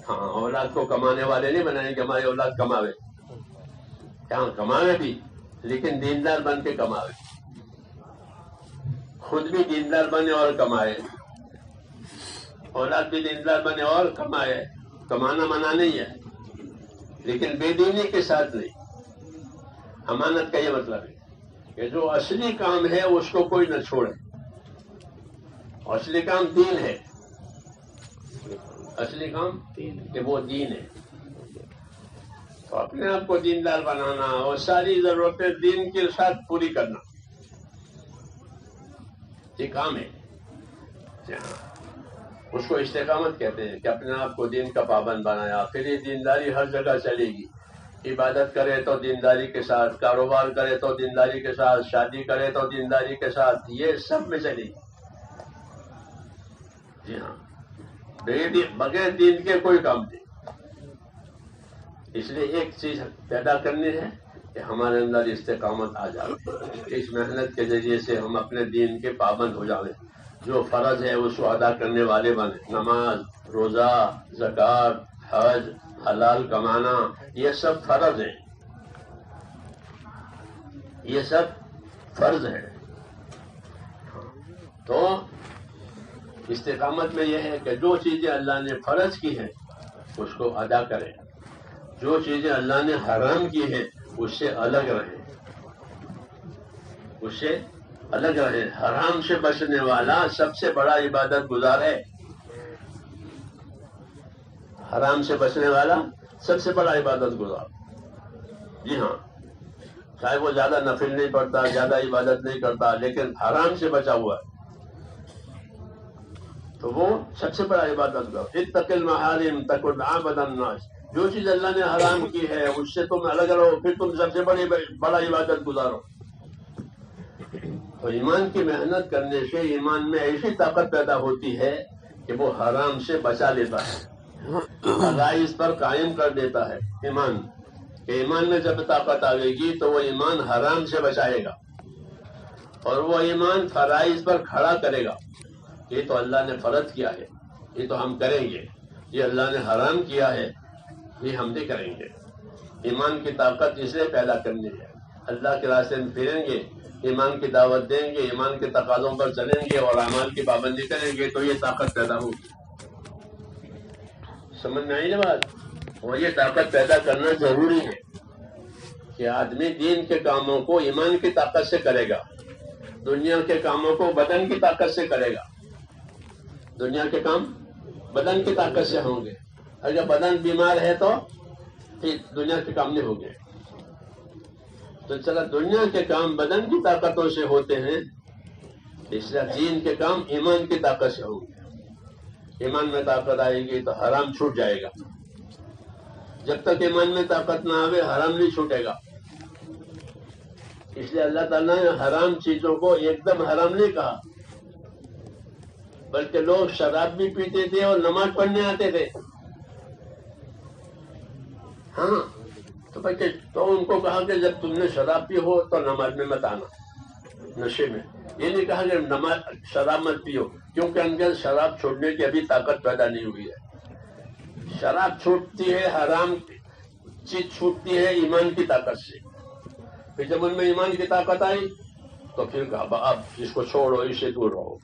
ہاں, اولاد کو کمانے والے نہیں بنائیں گے ہماری اولاد کماوے. کہاں کماوے بھی, لیکن دیندار بن کے کماوے. خود بھی دیندار بنے اور کمائے, اولاد بھی دیندار بنے اور کمائے. کمانا منع نہیں ہے, لیکن بے دینی کے ساتھ نہیں. امانت کا یہ مطلب ہے کہ جو اصلی کام ہے اس کو کوئی نہ چھوڑے. اصلی کام دین ہے, اصلی کام کہ وہ دین ہے. تو اپنے آپ کو دیندار بنانا اور ساری ضرورتیں دین کے ساتھ پوری کرنا, یہ کام ہے. اس کو استقامت کہتے ہیں کہ اپنے آپ کو دین کا پابند بنایا. پھر یہ دینداری ہر جگہ چلے گی. عبادت کرے تو دینداری کے ساتھ, کاروبار کرے تو دینداری کے ساتھ, شادی کرے تو دینداری کے ساتھ, یہ سب میں چلے گی. جی ہاں, بغیر دین کے کوئی کام نہیں. اس لیے ایک چیز پیدا کرنی ہے کہ ہمارے اندر استقامت آ جائے. اس محنت کے ذریعے سے ہم اپنے دین کے پابند ہو جائیں. جو فرض ہے اس کو ادا کرنے والے بنے. نماز, روزہ, زکوٰۃ, حج, حلال کمانا, یہ سب فرض ہے. یہ سب فرض ہے. تو استقامت میں یہ ہے کہ جو چیزیں اللہ نے فرض کی ہیں اس کو ادا کریں. جو چیزیں اللہ نے حرام کی ہیں اس سے الگ رہیں, اس سے الگ رہیں. حرام سے بچنے والا سب سے بڑا عبادت گزار ہے. حرام سے بچنے والا سب سے بڑا عبادت گزار. جی ہاں, چاہے وہ زیادہ نفل نہیں پڑھتا, زیادہ عبادت نہیں کرتا, لیکن حرام سے بچا ہوا ہے تو وہ سب سے بڑا عبادت گزار. اتق المحارم تکن عبد الناس. جو چیز اللہ نے حرام کی ہے اس سے تم الگ رہو, پھر تم سب سے بڑا عبادت گزارو. تو ایمان کی محنت کرنے سے ایمان میں ایسی طاقت پیدا ہوتی ہے کہ وہ حرام سے بچا لیتا ہے, فرائض پر قائم کر دیتا ہے. ایمان کہ ایمان میں جب طاقت آئے گی تو وہ ایمان حرام سے بچائے گا اور وہ ایمان فرائض پر کھڑا کرے گا. یہ تو اللہ نے فرض کیا ہے، یہ تو ہم کریں گے. یہ اللہ نے حرام کیا ہے، یہ ہم نہیں کریں گے. ایمان کی طاقت اس لیے پیدا کرنی ہے. اللہ کے راستے میں پھریں گے، ایمان کی دعوت دیں گے، ایمان کے تقاضوں پر چلیں گے اور اعمال کی پابندی کریں گے تو یہ طاقت پیدا ہوگی. سمجھ میں آئی نا بات؟ اور یہ طاقت پیدا کرنا ضروری ہے کہ آدمی دین کے کاموں کو ایمان کی طاقت سے کرے گا، دنیا کے کاموں کو بدن کی طاقت سے کرے گا. دنیا کے کام بدن کی طاقت سے ہوں گے. اگر بدن بیمار ہے تو پھر دنیا کے کام نہیں ہوں گے. تو چلا دنیا کے کام بدن کی طاقتوں سے ہوتے ہیں، اس لیے دین کے کام ایمان کی طاقت سے ہوں گے. ایمان میں طاقت آئے گی تو حرام چھوٹ جائے گا. جب تک ایمان میں طاقت نہ آئے حرام نہیں چھوٹے گا. اس لیے اللہ تعالیٰ نے حرام چیزوں کو ایک دم حرام نہیں کہا، بلکہ لوگ شراب بھی پیتے تھے اور نماز پڑھنے آتے تھے. ہاں تو ان کو کہا کہ جب تم نے شراب پی ہو تو نماز میں مت آنا نشے میں. یہ نہیں کہا کہ نماز شراب مت پیو، کیونکہ اندر شراب چھوڑنے کی ابھی طاقت پیدا نہیں ہوئی ہے. شراب چھوٹتی ہے، حرام چیز چھوٹتی ہے ایمان کی طاقت سے. پھر جب ان میں ایمان کی طاقت آئی تو پھر کہا اب اس کو چھوڑو، اس سے دور رہو.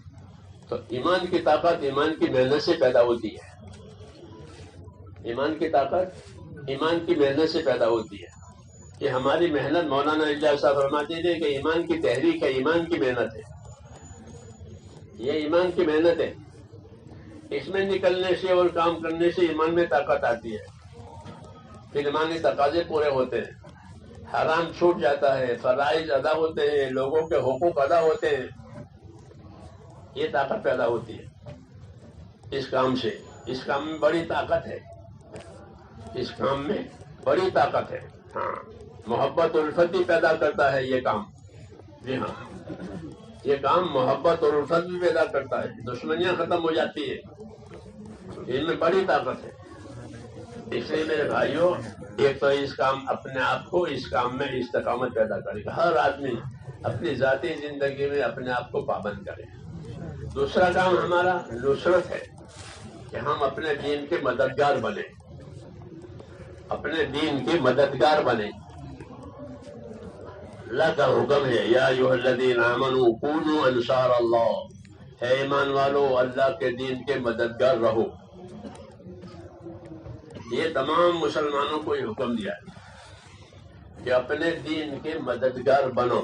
تو ایمان کی طاقت ایمان کی محنت سے پیدا ہوتی ہے. ایمان کی طاقت ایمان کی محنت سے پیدا ہوتی ہے. یہ ہماری محنت مولانا اجازت صاحب فرماتے تھے کہ ایمان کی تحریک ہے، ایمان کی محنت ہے. یہ ایمان کی محنت ہے. اس میں نکلنے سے اور کام کرنے سے ایمان میں طاقت آتی ہے. پھر ایمانی تقاضے پورے ہوتے ہیں، حرام چھوٹ جاتا ہے، فرائض ادا ہوتے ہیں، لوگوں کے حقوق ادا ہوتے ہیں. یہ طاقت پیدا ہوتی ہے اس کام سے. اس کام میں بڑی طاقت ہے، اس کام میں بڑی طاقت ہے. ہاں، محبت اور الفت بھی پیدا کرتا ہے یہ کام. جی ہاں، یہ کام محبت اور الفت بھی پیدا کرتا ہے. دشمنیاں ختم ہو جاتی ہے. ان میں بڑی طاقت ہے. اس لیے میرے بھائیوں، ایک تو اس کام اپنے آپ کو اس کام میں استقامت پیدا کرے گا. ہر آدمی اپنی ذاتی زندگی میں اپنے آپ کو پابند کرے. دوسرا کام ہمارا نصرت ہے کہ ہم اپنے دین کے مددگار بنے، اپنے دین کے مددگار بنے. اللہ کا حکم ہے یا ایھا الذین آمنوا کونوا انصار اللہ، ہے ایمان والو اللہ کے دین کے مددگار رہو. یہ تمام مسلمانوں کو یہ حکم دیا ہے کہ اپنے دین کے مددگار بنو.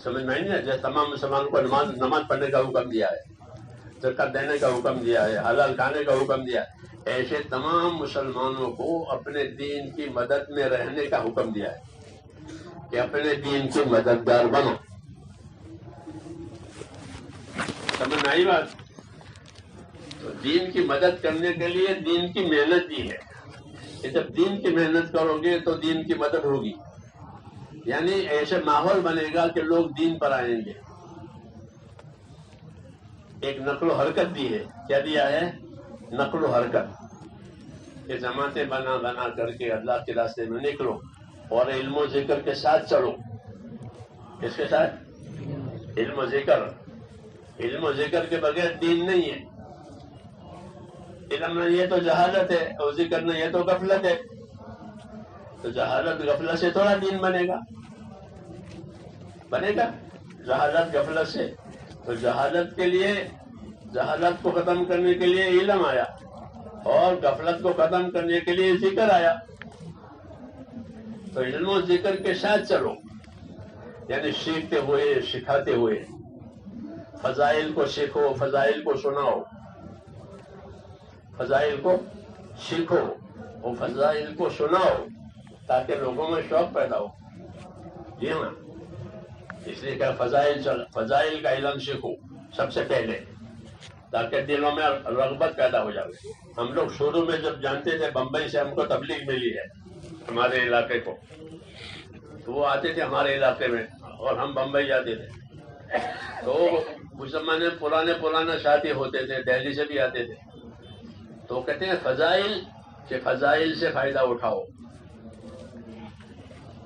سمجھ میں نہیں ہے؟ جیسے تمام مسلمانوں کو نماز پڑھنے کا حکم دیا ہے، زکات دینے کا حکم دیا ہے، حلال کھانے کا حکم دیا ہے، ایسے تمام مسلمانوں کو اپنے دین کی مدد میں رہنے کا حکم دیا ہے کہ اپنے دین کے مددگار بنو. سمجھ میں آئی بات؟ تو دین کی مدد کرنے کے لیے دین کی محنت بھی ہے کہ جب دین کی محنت کرو گے تو دین کی مدد ہوگی. یعنی ایسے ماحول بنے گا کہ لوگ دین پر آئیں گے. ایک نقل و حرکت بھی ہے. کیا دیا ہے؟ نقل و حرکت. یہ جماعتیں بنا کر کے اللہ کے راستے میں نکلو اور علم و ذکر کے ساتھ چلو. کس کے ساتھ؟ علم و ذکر. علم و ذکر کے بغیر دین نہیں ہے. علم نہیں ہے تو جہالت ہے، اور ذکر نہیں ہے تو غفلت ہے. تو جہالت غفلت سے تھوڑا دین بنے گا؟ بنے گا جہالت غفلت سے. تو جہالت کے لیے، جہالت کو ختم کرنے کے لیے علم آیا اور غفلت کو ختم کرنے کے لیے ذکر آیا. تو علم و ذکر کے ساتھ چلو، یعنی سیکھتے ہوئے سکھاتے ہوئے. فضائل کو سیکھو، فضائل کو سناؤ، فضائل کو سیکھو اور فضائل کو سناؤ تاکہ لوگوں میں شوق پیدا ہو. جی ہاں، اس لیے کہ فضائل کا علم سیکھو سب سے پہلے تاکہ دلوں میں رغبت پیدا ہو جائے. ہم لوگ شروع میں جب جانتے تھے، بمبئی سے ہم کو تبلیغ ملی ہے ہمارے علاقے کو، تو وہ آتے تھے ہمارے علاقے میں اور ہم بمبئی جاتے تھے. تو اس زمانے پرانے ساتھی ہوتے تھے، دہلی سے بھی آتے تھے. تو کہتے ہیں فضائل کہ فضائل سے فائدہ اٹھاؤ.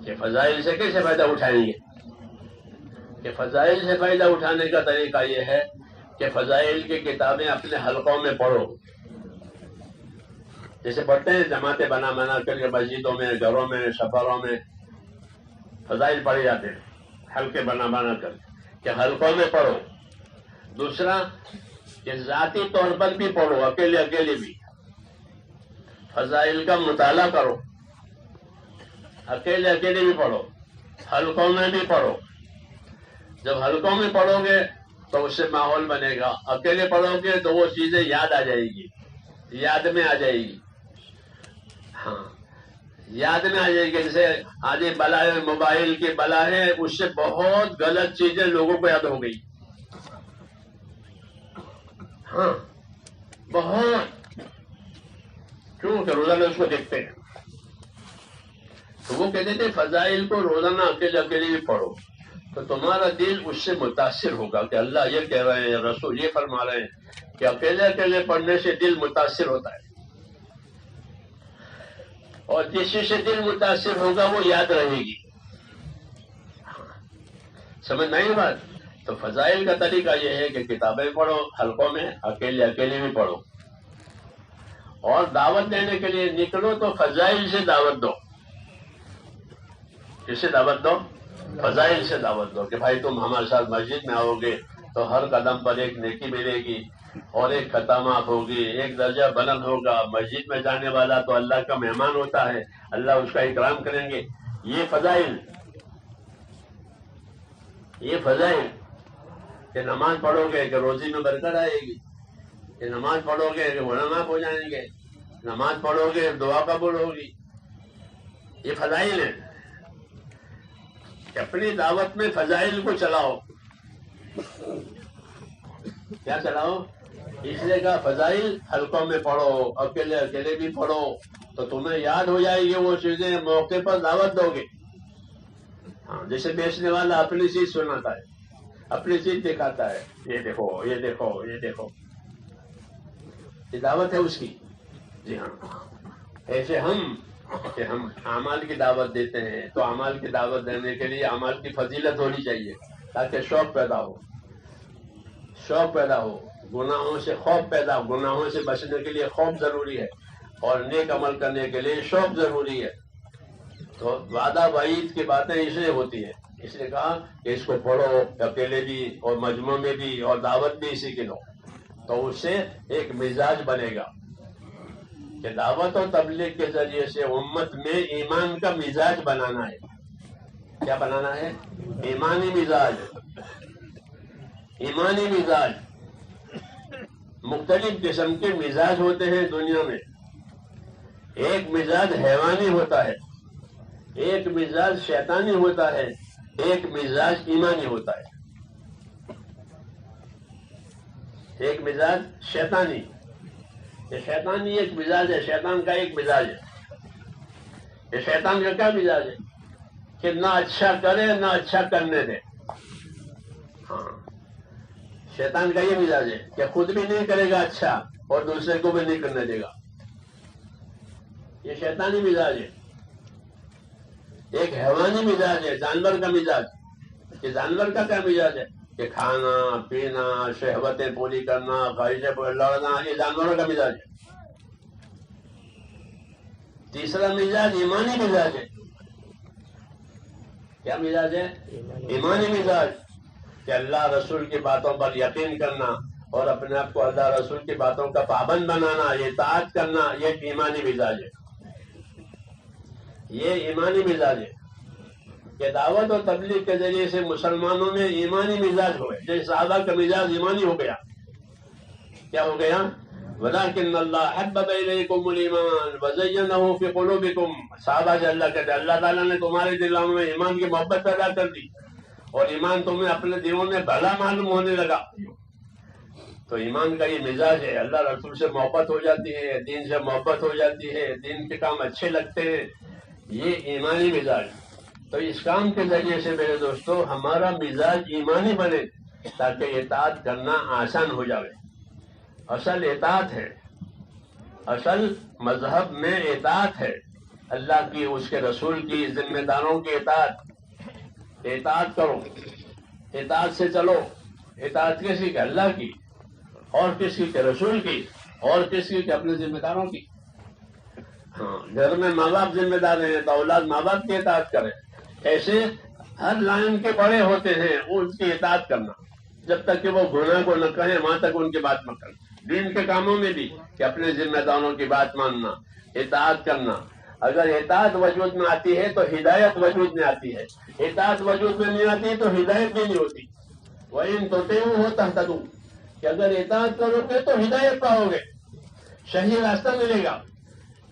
کہ فضائل سے کیسے فائدہ اٹھائیں گے؟ کہ فضائل سے فائدہ اٹھانے کا طریقہ یہ ہے کہ فضائل کی کتابیں اپنے حلقوں میں پڑھو. جیسے پڑھتے ہیں جماعتیں بنا بنا کر کے مسجدوں میں، گھروں میں، سفروں میں فضائل پڑھے جاتے ہیں، حلقے بنا بنا کر کہ حلقوں میں پڑھو. دوسرا کہ ذاتی طور پر بھی پڑھو، اکیلے اکیلے بھی فضائل کا مطالعہ کرو. اکیلے اکیلے بھی پڑھو، حلقوں میں بھی پڑھو. جب حلقوں میں پڑھو گے تو اس سے ماحول بنے گا. اکیلے پڑھو گے تو وہ چیزیں یاد آ جائے گی، یاد میں آ جائے گی. ہاں یاد میں آ جائے گی. جیسے آج بلا ہے، موبائل کی بلا ہے، اس سے بہت غلط چیزیں لوگوں کو یاد ہو گئی. ہاں بہت، کیوں کہ روزانہ اس کو دیکھتے ہیں. تو وہ کہتے تھے فضائل کو روزانہ اکیلے اکیلے بھی پڑھو تو تمہارا دل اس سے متاثر ہوگا کہ اللہ یہ کہہ رہے ہیں، رسول یہ فرما رہے ہیں کہ اکیلے اکیلے پڑھنے سے دل متاثر ہوتا ہے. اور جس چیز سے دل متاثر ہوگا وہ یاد رہے گی. سمجھ نہیں بات؟ تو فضائل کا طریقہ یہ ہے کہ کتابیں پڑھو حلقوں میں، اکیلے اکیلے بھی پڑھو. اور دعوت دینے کے لیے نکلو تو فضائل سے دعوت دو. کس سے دعوت دو؟ فضائل سے دعوت دو کہ بھائی تم ہمارے ساتھ مسجد میں آؤ گے تو ہر قدم پر ایک نیکی ملے گی اور ایک خطامات ہوگی، ایک درجہ بلند ہوگا. مسجد میں جانے والا تو اللہ کا مہمان ہوتا ہے، اللہ اس کا اکرام کریں گے. یہ فضائل، یہ فضائل کہ نماز پڑھو گے کہ روزی میں برکت آئے گی، کہ نماز پڑھو گے کہ علماء ہو جائیں گے، نماز پڑھو گے دعا قبول ہوگی. یہ فضائل ہیں کہ اپنی دعوت میں فضائل کو چلاؤ. کیا چلاؤ؟ اس لیے کہا فضائل حلقوں میں پڑھو، اکیلے اکیلے بھی پڑھو تو تمہیں یاد ہو جائے گی وہ چیزیں، موقع پر دعوت دو گے. ہاں جیسے بیچنے والا اپنی چیز سناتا ہے، اپنی چیز دکھاتا ہے، یہ دیکھو یہ دیکھو یہ دیکھو، یہ دعوت ہے اس کی. جی ہاں، ایسے ہم اعمال کی دعوت دیتے ہیں تو اعمال کی دعوت دینے کے لیے اعمال کی فضیلت ہونی چاہیے تاکہ شوق پیدا ہو، شوق پیدا ہو، گناہوں سے خوف پیدا ہو. گناہوں سے بچنے کے لیے خوف ضروری ہے اور نیک عمل کرنے کے لیے شوق ضروری ہے. تو وعدہ وعید کی باتیں اس لیے ہوتی ہیں، اس لیے کہا کہ اس کو پڑھو اکیلے بھی اور مجموع میں بھی اور دعوت بھی اسی کی دو تو اس سے ایک مزاج بنے گا کہ دعوت و تبلیغ کے ذریعے سے امت میں ایمان کا مزاج بنانا ہے. کیا بنانا ہے؟ ایمانی مزاج. ایمانی مزاج، مختلف قسم کے مزاج ہوتے ہیں دنیا میں. ایک مزاج حیوانی ہوتا ہے، ایک مزاج شیطانی ہوتا ہے، ایک مزاج ایمانی ہوتا ہے. ایک مزاج شیطانی، یہ شیطانی ایک مزاج ہے، شیطان کا ایک مزاج ہے. یہ شیطان کا کیا مزاج ہے؟ کہ نہ اچھا کرے نہ اچھا کرنے دے. ہاں شیطان کا یہ مزاج ہے کہ خود بھی نہیں کرے گا اچھا اور دوسرے کو بھی نہیں کرنے دے گا. یہ شیطانی مزاج ہے. ایک حیوانی مزاج ہے، جانور کا مزاج. کہ جانور کا کیا مزاج ہے؟ کہ کھانا پینا، شہوتیں پوری کرنا، خواہشیں پوری لڑنا، یہ جانوروں کا مزاج ہے. تیسرا مزاج ایمانی مزاج ہے. کیا مزاج ہے؟ ایمانی مزاج کہ اللہ رسول کی باتوں پر یقین کرنا اور اپنے آپ کو اللہ رسول کی باتوں کا پابند بنانا، یہ اطاعت کرنا، یہ ایمانی مزاج ہے. یہ ایمانی مزاج ہے کہ دعوت و تبلیغ کے ذریعے سے مسلمانوں میں ایمانی مزاج ہوئے. جیسے صحابہ کا مزاج ایمانی ہو گیا. کیا ہو گیا؟ وَلَكِنَّ اللَّهَ حَبَّبَ إِلَيْكُمُ الْإِيمَانَ وَزَيَّنَهُ فِي قُلُوبِكُمْ. صحابہ سے اللہ کہتے ہیں اللہ تعالیٰ نے تمہارے دلوں میں ایمان کی محبت پیدا کر دی اور ایمان تمہیں اپنے دلوں میں بھلا معلوم ہونے لگا. تو ایمان کا یہ مزاج ہے. اللہ رسول سے محبت ہو جاتی ہے، دین سے محبت ہو جاتی ہے، دین کے کام اچھے لگتے ہیں. یہ ایمانی مزاج. تو اس کام کے ذریعے سے میرے دوستو ہمارا مزاج ایمانی بنے تاکہ اطاعت کرنا آسان ہو جائے. اصل اطاعت ہے اصل مذہب میں اطاعت ہے، اللہ کی، اس کے رسول کی، ذمہ داروں کی اطاعت کرو، اطاعت سے چلو۔ اطاعت کسی کی؟ اللہ کی، اور کسی کے رسول کی، اور کسی کے اپنے ذمہ داروں کی۔ ہاں، گھر میں ماں باپ ذمہ دار ہیں تو اولاد ماں باپ کی اطاعت کرے۔ ایسے ہر لائن کے بڑے ہوتے ہیں، ان کی اطاعت کرنا، جب تک کہ وہ گناہ کو نہ کہیں وہاں تک ان کی بات مت کرنا۔ دین کے کاموں میں بھی کہ اپنے ذمہ داروں کی بات ماننا، اطاعت کرنا۔ اگر اطاعت وجود میں آتی ہے تو ہدایت وجود میں آتی ہے، اطاعت وجود میں نہیں آتی تو ہدایت بھی نہیں ہوتی۔ وَإِن تُطِيعُوهُ تَهْتَدُوا، کہ اگر اطاعت کرو گے تو ہدایت پاؤ گے، صحیح راستہ ملے گا۔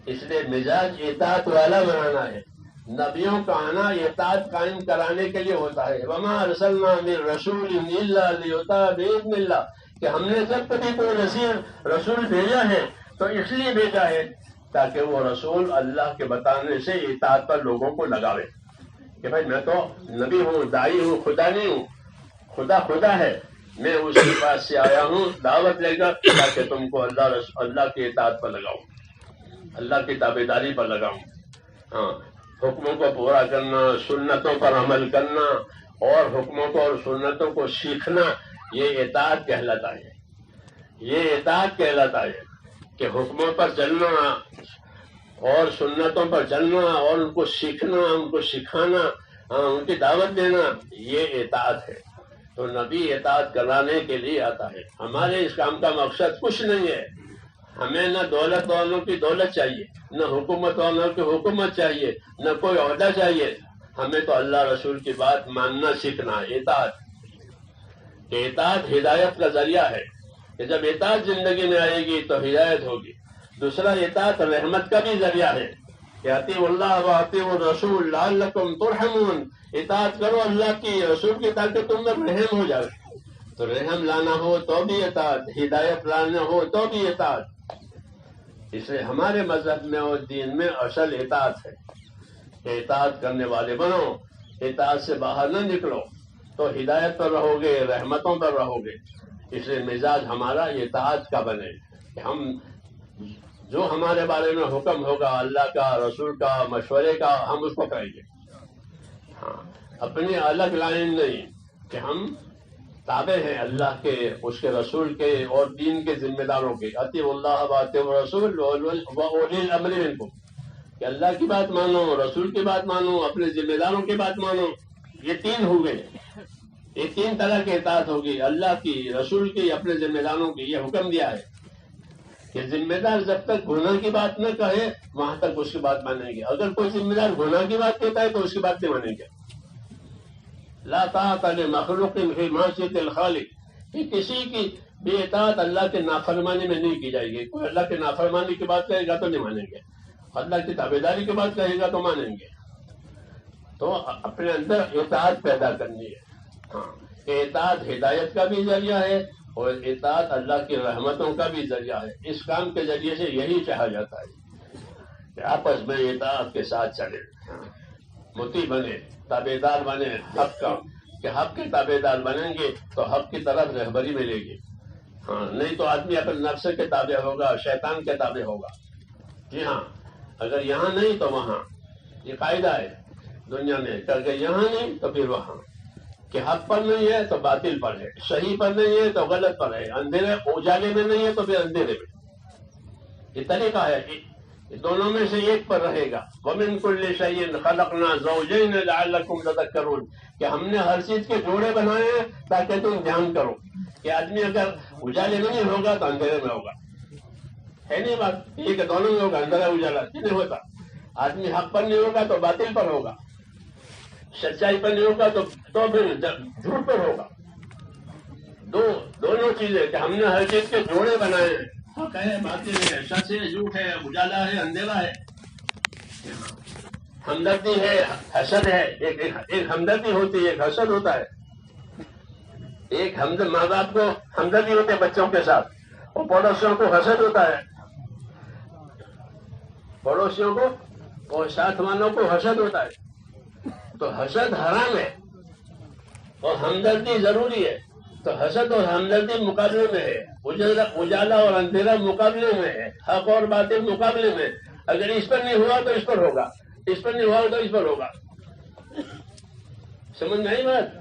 اس لیے مزاج اطاعت والا بنانا ہے۔ نبیوں کا آنا اطاعت قائم کرانے کے لیے ہوتا ہے۔ وَمَا أَرْسَلْنَا مِن رَّسُولٍ إِلَّا لِيُطَاعَ بِإِذْنِ اللَّهِ، کہ ہم نے جب کبھی کوئی رسول بھیجا ہے تو اس لیے بھیجا ہے تاکہ وہ رسول اللہ کے بتانے سے اطاعت پر لوگوں کو لگاوے کہ بھائی میں تو نبی ہوں، داعی ہوں، خدا نہیں ہوں، خدا ہے، میں اس کے پاس سے آیا ہوں دعوت لے کر تاکہ تم کو اللہ کی اطاعت پر لگاؤں، اللہ کی تابعداری پر لگاؤں۔ ہاں، حکموں کو پورا کرنا، سنتوں پر عمل کرنا اور حکموں کو اور سنتوں کو سیکھنا، یہ اطاعت کہلاتا ہے۔ یہ اطاعت کہلاتا ہے کہ حکموں پر چلنا اور سنتوں پر چلنا اور ان کو سیکھنا، ان کو سکھانا، ان کی دعوت دینا، یہ اطاعت ہے۔ تو نبی اطاعت کرانے کے لیے آتا ہے۔ ہمارے اس کام کا مقصد کچھ نہیں ہے، ہمیں نہ دولت والوں کی دولت چاہیے، نہ حکومت والوں کی حکومت چاہیے، نہ کوئی عہدہ چاہیے، ہمیں تو اللہ رسول کی بات ماننا سیکھنا ہے۔ اطاعت ہدایت کا ذریعہ ہے کہ جب اطاعت زندگی میں آئے گی تو ہدایت ہوگی۔ دوسرا، اطاعت رحمت کا بھی ذریعہ ہے کہ اطیعوا اللہ واطیعوا الرسول لعلکم ترحمون، اطاعت کرو اللہ کی، رسول کی، تاکہ تم میں رحم ہو جائے۔ تو رحم لانا ہو تو بھی اطاعت، ہدایت لانا ہو تو بھی اطاعت۔ اس لیے ہمارے مذہب میں اور دین میں اصل اطاعت ہے کہ اطاعت کرنے والے بنو، اطاعت سے باہر نہ نکلو تو ہدایت پر رہو گے، رحمتوں پر رہو گے۔ اس لیے مزاج ہمارا اطاعت کا بنے کہ ہم جو ہمارے بارے میں حکم ہوگا اللہ کا، رسول کا، مشورے کا، ہم اس کو کریں گے۔ ہاں، اپنی الگ لائن نہیں کہ ہم تابع ہیں اللہ کے، اس کے رسول کے اور دین کے ذمہ داروں کے۔ اطیعوا اللہ واطیعوا الرسول واولی الامر منکم، کہ اللہ کی بات مانو، رسول کی بات مانو، اپنے ذمہ داروں کی بات مانو۔ یہ تین ہو گئے، یہ تین طرح کی اطاعت ہوگی، اللہ کی، رسول کی، اپنے ذمہ داروں کی۔ یہ حکم دیا ہے کہ ذمہ دار جب تک گناہ کی بات نہ کہے وہاں تک اس کی بات مانیں گے۔ اگر کوئی ذمہ دار گناہ کی بات کہتا ہے تو اس کی بات نہیں مانیں گے۔ لا طاعت لمخلوق فی معصیۃ الخالق، کہ کسی کی بھی اطاعت اللہ کے نافرمانی میں نہیں کی جائے گی۔ کوئی اللہ کے نافرمانی کی بات کہے گا تو نہیں مانیں گے، اللہ کی تابعداری کی بات کہے گا تو مانیں گے۔ تو اپنے اندر اطاعت پیدا کرنی ہے۔ ہاں، اطاعت ہدایت کا بھی ذریعہ ہے اور اطاعت اللہ کی رحمتوں کا بھی ذریعہ ہے۔ اس کام کے ذریعے سے یہی چاہا جاتا ہے کہ آپس میں اطاعت کے ساتھ چلے، مطیع بنے، تابعدار بنے حق کا، کہ حق کے تابعدار بنیں گے تو حق کی طرف رہبری ملے گی۔ ہاں، نہیں تو آدمی اپنے نفس کے تابع ہوگا، شیطان کے تابع ہوگا۔ جی ہاں، اگر یہاں نہیں تو وہاں، یہ قاعدہ ہے دنیا میں، کر کے یہاں نہیں تو پھر وہاں، کہ حق پر نہیں ہے تو باطل پر ہے، صحیح پر نہیں ہے تو غلط پر ہے، اندھیرے اجالے میں نہیں ہے تو پھر اندھیرے میں۔ یہ طریقہ ہے، دونوں میں سے ایک پر رہے گا۔ وَمِن كُلِّ شَيْءٍ خَلَقْنَا زَوْجَيْنِ لَعَلَّكُمْ تَذَكَّرُونَ، کہ ہم نے ہر چیز کے جوڑے بنائے ہیں تاکہ تم دھیان کرو کہ آدمی اگر اجالے میں نہیں ہوگا تو اندھیرے میں ہوگا۔ ہے نہیں بات یہ کہ دونوں میں ہوگا، اندھیرا اجالا نہیں ہوتا۔ آدمی حق پر نہیں ہوگا تو باطل پر ہوگا، سچائی پر نہیں ہوگا تو پھر جھوٹ پر ہوگا۔ دونوں چیزیں کہ ہم نے ہر چیز کے جوڑے بنائے ہیں، حق ہے، باطل ہے، سچ ہے، جھوٹ ہے، اجالا ہے، اندھیرا ہے، ہمدردی ہے، حسد ہے۔ ایک ہمدردی ہوتی ہے، ایک حسد ہوتا ہے۔ ایک ماں باپ کو ہمدردی ہوتی ہے بچوں کے ساتھ، اور پڑوسیوں کو حسد ہوتا ہے، پڑوسیوں کو اور ساتھ والوں کو حسد ہوتا ہے۔ تو حسد حرام ہے اور ہمدردی ضروری ہے۔ تو حسد اور ہمدردی مقابلے میں ہے، اجالا اور اندھیرا مقابلے میں ہے، حق اور باطل مقابلے میں. اگر اس پر نہیں ہوا تو اس پر ہوگا، اس پر نہیں ہوا تو اس پر ہوگا. سمجھ میں آئی بات؟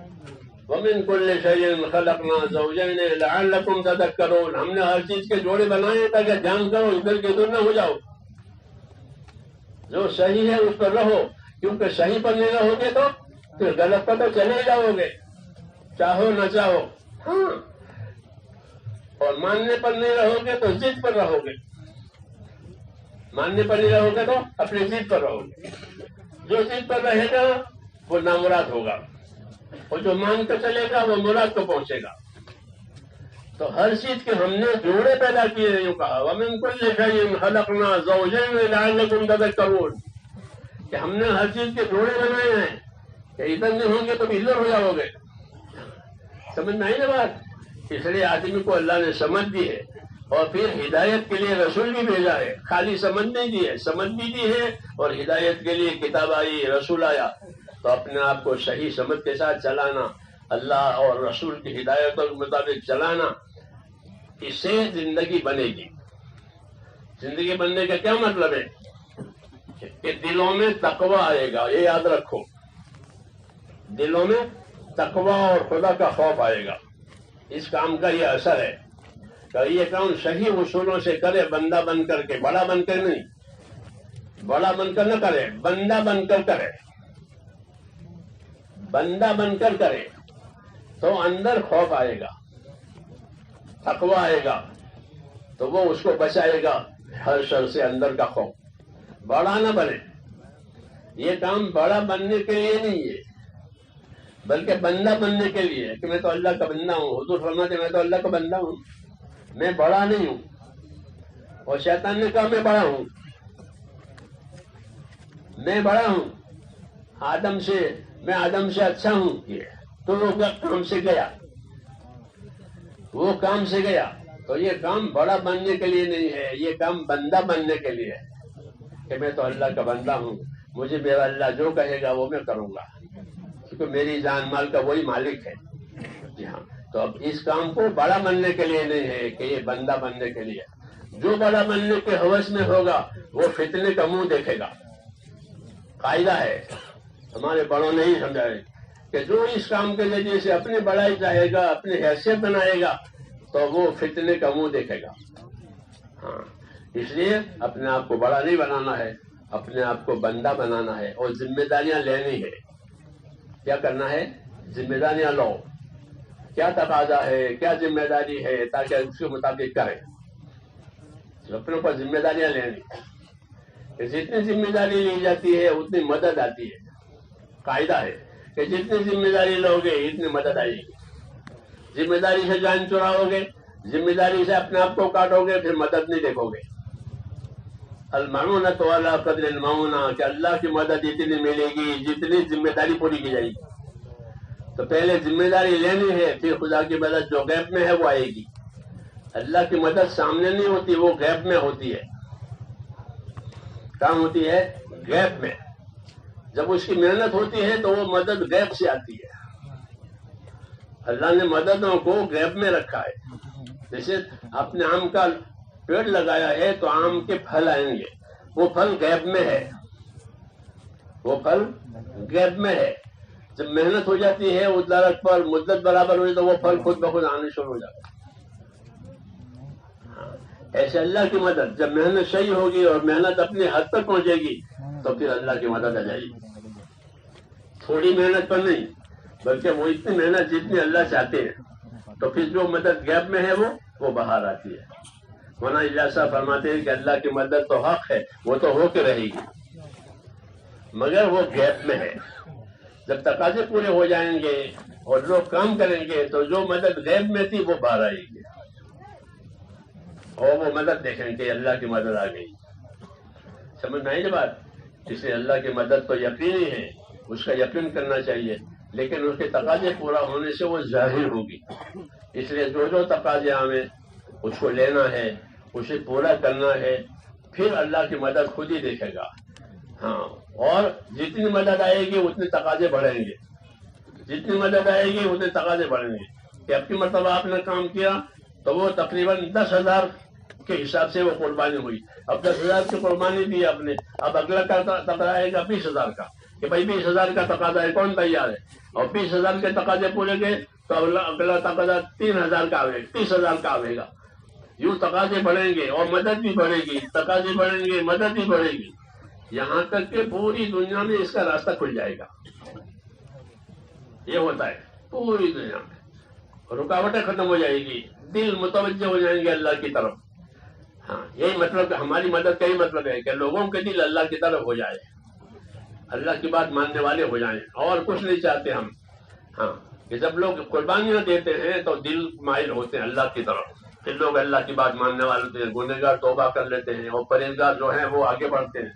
وَمِن كُلِّ شَيْءٍ خَلَقْنَا زَوْجَيْنِ لَعَلَّكُمْ تَذَكَّرُونَ. ہم نے ہر چیز کے جوڑے بنائے تاکہ جان کرو ادھر کے ادھر نہ ہو جاؤ. جو صحیح ہے اس پر رہو، کیونکہ صحیح پر نہیں رہو گے تو پھر غلط پر تو چلے جاؤ گے، چاہو نہ چاہو. ہاں، اور ماننے پر نہیں رہو گے تو ضد پر رہو گے. ماننے پر نہیں رہو گے تو اپنی ضد پر رہو گے. جو ضد پر رہے گا وہ نامراد ہوگا، اور جو مان کر چلے گا وہ مراد کو پہنچے گا. تو ہر چیز کے ہم نے جوڑے پیدا کیے ہیں. یوں کہا وَمِن كُلِّ شَيْءٍ خَلَقْنَا زَوْجَيْنِ لَعَلَّكُمْ تَذَكَّرُونَ. کہ ہم نے ہر چیز کے جوڑے بنائے ہیں کہ ادھر نہیں ہوں گے تو ادھر ہو جاؤ گے. سمجھ میں آئی نا بات؟ اس لیے آدمی کو اللہ نے سمجھ دی ہے، اور پھر ہدایت کے لیے رسول بھی بھیجا ہے. خالی سمجھ نہیں دی ہے، سمجھ بھی دی ہے، اور ہدایت کے لیے کتاب آئی، رسول آیا. تو اپنے آپ کو صحیح سمجھ کے ساتھ چلانا، اللہ اور رسول کی ہدایتوں کے مطابق چلانا، اس سے زندگی بنے گی. زندگی بننے کا کیا مطلب ہے؟ کہ دلوں میں تقوی آئے گا. یہ یاد رکھو، دلوں میں تقوی اور خدا کا خوف آئے گا. اس کام کا یہ اثر ہے کہ یہ کام صحیح اصولوں سے کرے، بندہ بن کر کے، بڑا بن کر نہیں، بڑا بن کر نہ کرے، بندہ بن کر کرے. بندہ بن کر کرے تو اندر خوف آئے گا، تقوی آئے گا، تو وہ اس کو بچائے گا ہر شر سے. اندر کا خوف. بڑا نہ بنے. یہ کام بڑا بننے کے لیے نہیں ہے، بلکہ بندہ بننے کے لیے، کہ میں تو اللہ کا بندہ ہوں. حضور فرماتے ہیں میں تو اللہ کا بندہ ہوں، میں بڑا نہیں ہوں. اور شیطان نے کہا میں بڑا ہوں، میں بڑا ہوں، میں آدم سے اچھا ہوں. تو وہ کام سے گیا، وہ کام سے گیا. تو یہ کام بڑا بننے کے لیے نہیں ہے، یہ کام بندہ بننے کے لیے ہے. کہ میں تو اللہ کا بندہ ہوں، مجھے میرا اللہ جو کہے گا وہ میں کروں گا، کیونکہ میری جان مال کا وہی مالک ہے. جی ہاں. تو اب اس کام کو بڑا بننے کے لیے نہیں ہے کہ یہ بندہ بننے کے لیے. جو بڑا بننے کے ہوس میں ہوگا وہ فتنے کا منہ دیکھے گا. قاعدہ ہے ہمارے بڑوں نے ہی سمجھایا کہ جو اس کام کے ذریعے سے اپنی بڑائی چاہے گا، اپنی حیثیت بنائے گا، تو وہ فتنے کا منہ دیکھے گا. ہاں، اس لیے اپنے آپ کو بڑا نہیں بنانا ہے، اپنے آپ کو بندہ بنانا ہے، اور ذمہ داریاں لینی ہے. کیا کرنا ہے؟ ذمہ داریاں لو. کیا تقاضا ہے، کیا ذمہ داری ہے، تاکہ اس کے مطابق کریں. اپنے اوپر ذمہ داریاں لینی. جتنی ذمہ داری لی جاتی ہے اتنی مدد آتی ہے. قاعدہ ہے کہ جتنی ذمہ داری لو گے اتنی مدد آئے گی. ذمہ داری سے جان چراؤ گے، ذمہ داری سے اپنے آپ کو کاٹو گے، پھر مدد نہیں دیکھو گے. المعونۃ علی قدر المعونہ، کہ اللہ کی مدد اتنی ملے گی جتنی ذمہ داری پوری کی جائے گی. تو پہلے ذمہ داری لینی ہے، پھر خدا کی مدد جو غیب میں ہے وہ آئے گی. اللہ کی مدد سامنے نہیں ہوتی، وہ غیب میں ہوتی ہے. کہاں ہوتی ہے؟ غیب میں. جب اس کی محنت ہوتی ہے تو وہ مدد غیب سے آتی ہے. اللہ نے مددوں کو غیب میں رکھا ہے. جیسے آپ نے آم کا پیڑ لگایا ہے تو آم کے پھل آئیں گے، وہ پھل غیب میں ہے، وہ پھل غیب میں ہے. جب محنت ہو جاتی ہے اس درخت پر، مدت برابر ہوئی تو وہ پھل خود بخود آنے شروع ہو جاتا ہے. ایسے اللہ کی مدد جب محنت صحیح ہوگی اور محنت اپنی حد تک پہنچے گی تو پھر اللہ کی مدد آ جائے گی. تھوڑی محنت پر نہیں، بلکہ وہ اتنی محنت جتنی اللہ چاہتے ہیں. تو پھر جو مدد غیب میں ہے وہ باہر آتی ہے. مولانا اجازت صاحب فرماتے ہیں کہ اللہ کی مدد تو حق ہے، وہ تو ہو کے رہے گی، مگر وہ غیب میں ہے. جب تقاضے پورے ہو جائیں گے اور لوگ کام کریں گے تو جو مدد غیب میں تھی وہ باہر آئے گی، اور وہ مدد دیکھیں کہ اللہ کی مدد آ گئی. سمجھ میں آئی نا بات؟ اس لیے اللہ کی مدد تو یقینی ہے، اس کا یقین کرنا چاہیے، لیکن اس کے تقاضے پورا ہونے سے وہ ظاہر ہوگی. اس لیے جو تقاضے ہمیں اس کو لینا ہے، اسے پورا کرنا ہے، پھر اللہ کی مدد خود ہی دیکھے گا. ہاں، اور جتنی مدد آئے گی اتنے تقاضے بڑھیں گے، جتنی مدد آئے گی اتنے تقاضے بڑھیں گے. کہ اب کی مرتبہ آپ نے کام کیا تو وہ تقریباً 10,000 کے حساب سے وہ قربانی ہوئی. اب 10,000 کی قربانی دی آپ نے, اب اگلا تقاضا آئے گا 20,000 کا کہ بھائی 20,000 کا تقاضا ہے, کون تیار ہے؟ اور 20,000 کے تقاضے پورے گئے تو اگلا تقاضا 3,000 کا آئے گا, 30,000 کا آئے گا. یوں تقاضے بڑھیں گے اور مدد بھی بڑھے گی, تقاضے بڑھیں گے مدد بھی بڑھے گی, یہاں تک کہ پوری دنیا میں اس کا راستہ کھل جائے گا. یہ ہوتا ہے پوری دنیا میں, رکاوٹیں ختم ہو جائے گی, دل متوجہ ہو جائیں گے اللہ کی طرف. ہاں, یہی مطلب ہماری مدد کا ہی مطلب ہے کہ لوگوں کے دل اللہ کی طرف ہو جائے, اللہ کی بات ماننے والے ہو جائیں, اور کچھ نہیں چاہتے ہم. ہاں, کہ جب لوگ قربانیاں دیتے ہیں تو دل مائل ہوتے ہیں اللہ کی طرف, پھر لوگ اللہ کی بات ماننے والے ہوتے ہیں, گنہگار توبہ کر لیتے ہیں, اور پرہیزگار جو ہیں وہ آگے بڑھتے ہیں.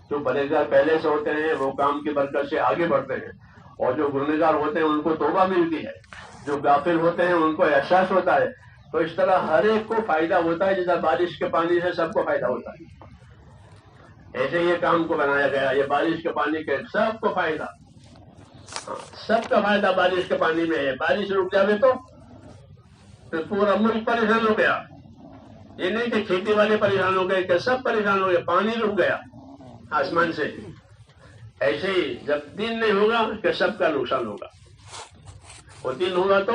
جو پرہیزگار پہلے سے ہوتے ہیں وہ کام کی برکت سے آگے بڑھتے ہیں, اور جو گنہگار ہوتے ہیں ان کو توبہ ملتی ہے, جو غافل ہوتے ہیں ان کو احساس ہوتا ہے. تو اس طرح ہر ایک کو فائدہ ہوتا ہے, جیسا بارش کے پانی سے سب کو فائدہ ہوتا ہے, ایسے یہ کام کو بنایا گیا. یہ بارش کے پانی کے سب کو فائدہ, سب کا فائدہ بارش کے پانی میں ہے. بارش رک جائے تو پھر پورا ملک پریشان ہو گیا. یہ نہیں کہ کھیتی والے پریشان ہو گئے, کہ سب پریشان ہو گئے, پانی رک گیا آسمان سے. ایسے ہی جب دین نہیں ہوگا کہ سب کا نقصان ہوگا, اور دین ہوگا تو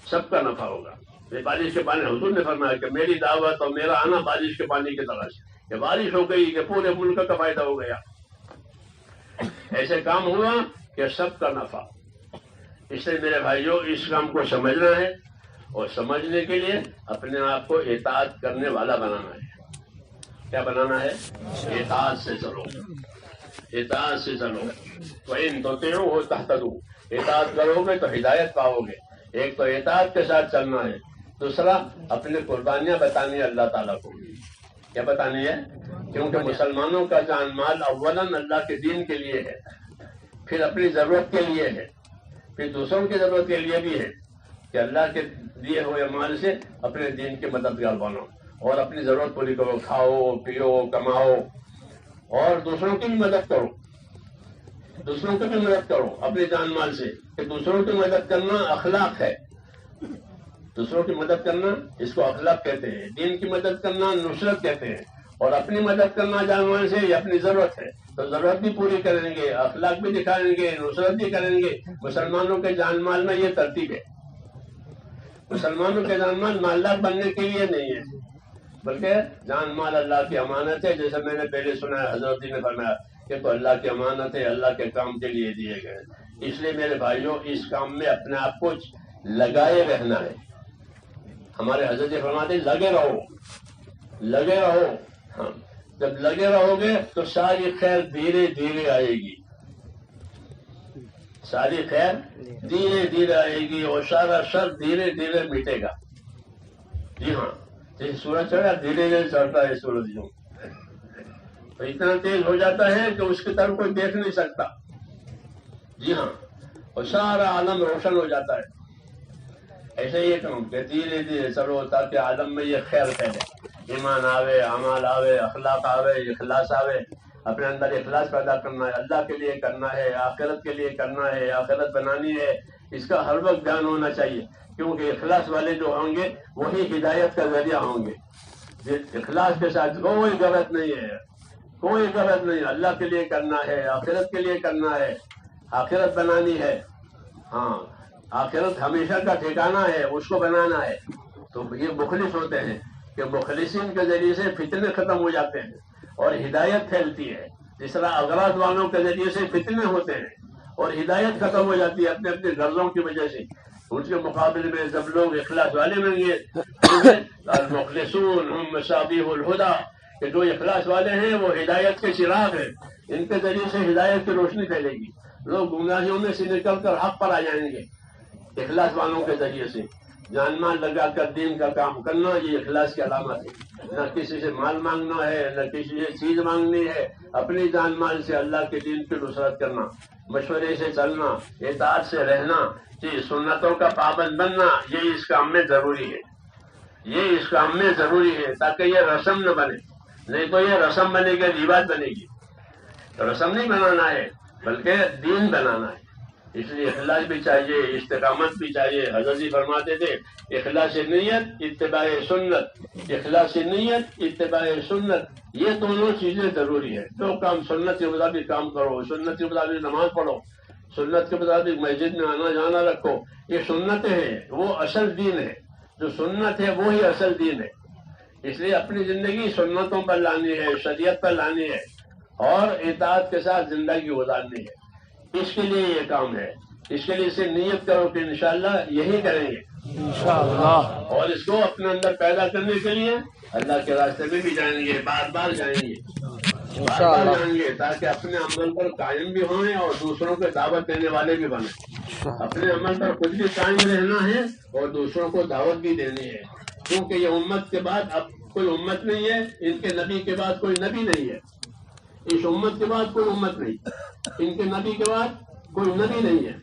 سب کا نفع ہوگا. یہ بارش کے پانی, حضور نے فرمایا کہ میری دعوت اور میرا آنا بارش کے پانی کی طرح سے, کہ بارش ہو گئی کہ پورے ملک کا فائدہ ہو گیا. ایسے کام ہوا کہ سب کا نفع. اس لیے میرے بھائیوں اس کام کو سمجھنا ہے, اور سمجھنے کے لیے اپنے آپ کو اطاعت کرنے والا بنانا ہے. کیا بنانا ہے؟ اطاعت سے چلو, اطاعت سے چلو. وَإِن تُطِيعُوهُ تَهْتَدُوا, اطاعت کرو گے تو ہدایت پاؤ گے. ایک تو اطاعت کے ساتھ چلنا ہے, دوسرا اپنی قربانیاں بتانی ہے اللہ تعالیٰ کو. کیا بتانی ہے؟ کیونکہ مسلمانوں کا جان مال اولاً اللہ کے دین کے لیے ہے, پھر اپنی ضرورت کے لیے ہے, پھر دوسروں کی ضرورت کے لیے بھی ہے, کہ اللہ کے دیے ہوئے مال سے اپنے دین کے مددگار بنو, اور اپنی ضرورت پوری کرو, کھاؤ پیو کماؤ, اور دوسروں کی بھی مدد کرو, دوسروں کی بھی مدد کرو اپنے جان مال سے. کہ دوسروں کی مدد کرنا اخلاق ہے, دوسروں کی مدد کرنا اس کو اخلاق کہتے ہیں. دین کی مدد کرنا نصرت کہتے ہیں, اور اپنی مدد کرنا جان مال سے یہ اپنی ضرورت ہے. تو ضرورت بھی پوری کریں گے, اخلاق بھی دکھائیں گے, نصرت بھی کریں گے. مسلمانوں کے جان مال میں یہ ترتیب ہے. مسلمانوں کے جان مال مالدار بننے کے لیے نہیں ہے, بلکہ جان مال اللہ کی امانت ہے. جیسے میں نے پہلے سنا ہے, حضرت جی نے فرمایا کہ تو اللہ کی امانت ہے, اللہ کے کام کے لیے دیے گئے. اس لیے میرے بھائیوں اس کام میں اپنے آپ کو لگائے رہنا ہے. ہمارے حضرت جی فرماتے ہیں لگے رہو, لگے رہو. ہاں, جب لگے رہو گے تو ساری خیر دھیرے دھیرے آئے گی, ساری خیر دھیرے دھیرے آئے گی, اور سارا شر دھیرے دھیرے مٹے گا. جی ہاں, جیسے سورج چڑھا دھیرے دھیرے چڑھتا ہے سورج, جو تو اتنا تیز ہو جاتا ہے کہ اس کی طرف کوئی دیکھ نہیں سکتا. جی ہاں, اور سارا عالم روشن ہو جاتا ہے. ایسے ہی کام کہ دھیرے دھیرے چلو تاکہ عالم میں یہ خیر پھیلے, ایمان آوے, اعمال آوے, اخلاق آوے, اخلاص آوے. اپنے اندر اخلاص پیدا کرنا ہے, اللہ کے لیے کرنا ہے, آخرت کے لیے کرنا ہے, آخرت بنانی ہے. اس کا ہر وقت دھیان ہونا چاہیے, کیونکہ اخلاص والے جو ہوں گے وہی ہدایت کا ذریعہ ہوں گے. اخلاص کے ساتھ کوئی غلط نہیں ہے, کوئی غلط نہیں. اللہ کے لیے کرنا ہے, آخرت کے لیے کرنا ہے, آخرت بنانی ہے. ہاں, آخرت ہمیشہ کا ٹھکانہ ہے, اس کو بنانا ہے. تو یہ مخلص ہوتے ہیں کہ مخلصین کے ذریعے سے فتنے ختم ہو جاتے ہیں اور ہدایت پھیلتی ہے. جس طرح اغراض والوں کے ذریعے سے فتنے ہوتے ہیں اور ہدایت ختم ہو جاتی ہے اپنے اپنے غرضوں کی وجہ سے. ان کے مقابلے میں جب لوگ اخلاص والے بن گے, المخلصون هم مصابیح الہدی, کہ جو اخلاص والے ہیں وہ ہدایت کے چراغ ہیں, ان کے ذریعے سے ہدایت کی روشنی پھیلے گی. لوگ گمراہیوں میں سے نکل کر حق پر آ جائیں گے. اخلاص والوں کے ذریعے سے جان مال لگا کر دین کا کام کرنا, یہ اخلاص کی علامت ہے. نہ کسی سے مال مانگنا ہے, نہ کسی سے چیز مانگنی ہے, اپنی جان مال سے اللہ کے دین کی نصرت کرنا, مشورے سے چلنا, اطاعت سے رہنا, سنتوں کا پابند بننا, یہ اس کام میں ضروری ہے. یہ اس کام میں ضروری ہے تاکہ یہ رسم نہ بنے. نہیں تو یہ رسم بنے گی, رواج بنے گی. رسم نہیں بنانا ہے بلکہ دین بنانا ہے. اس لیے اخلاص بھی چاہیے، استقامت بھی چاہیے۔ حضرت جی فرماتے تھے اخلاص نیت اتباع سنت، اخلاص نیت اتباع سنت، یہ دونوں چیزیں ضروری ہے۔ جو کام سنت کے مطابق کام کرو، سنت کے مطابق نماز پڑھو، سنت کے مطابق مسجد میں آنا جانا رکھو، یہ سنتیں ہیں، وہ اصل دین ہے۔ جو سنت ہے وہی اصل دین ہے۔ اس لیے اپنی زندگی سنتوں پر لانی ہے، شریعت پر لانی ہے، اور اطاعت کے ساتھ زندگی گزارنی ہے۔ اس کے لیے یہ کام ہے۔ اس کے لیے اسے نیت کرو کہ انشاءاللہ یہی کریں گے انشاءاللہ۔ اور اس کو اپنے اندر پیدا کرنے کے لیے اللہ کے راستے میں بھی جائیں گے، بار بار جائیں گے، بار بار جائیں گے، تاکہ اپنے عمل پر قائم بھی ہوئیں اور دوسروں کو دعوت دینے والے بھی بنیں۔ اپنے عمل پر خود بھی قائم رہنا ہے اور دوسروں کو دعوت بھی دینی ہے، کیونکہ یہ امت کے بعد اب کوئی امت نہیں ہے، ان کے نبی کے بعد کوئی نبی نہیں ہے، اس امت کے بعد کوئی امت نہیں، ان کے نبی کے بعد کوئی نبی نہیں ہے۔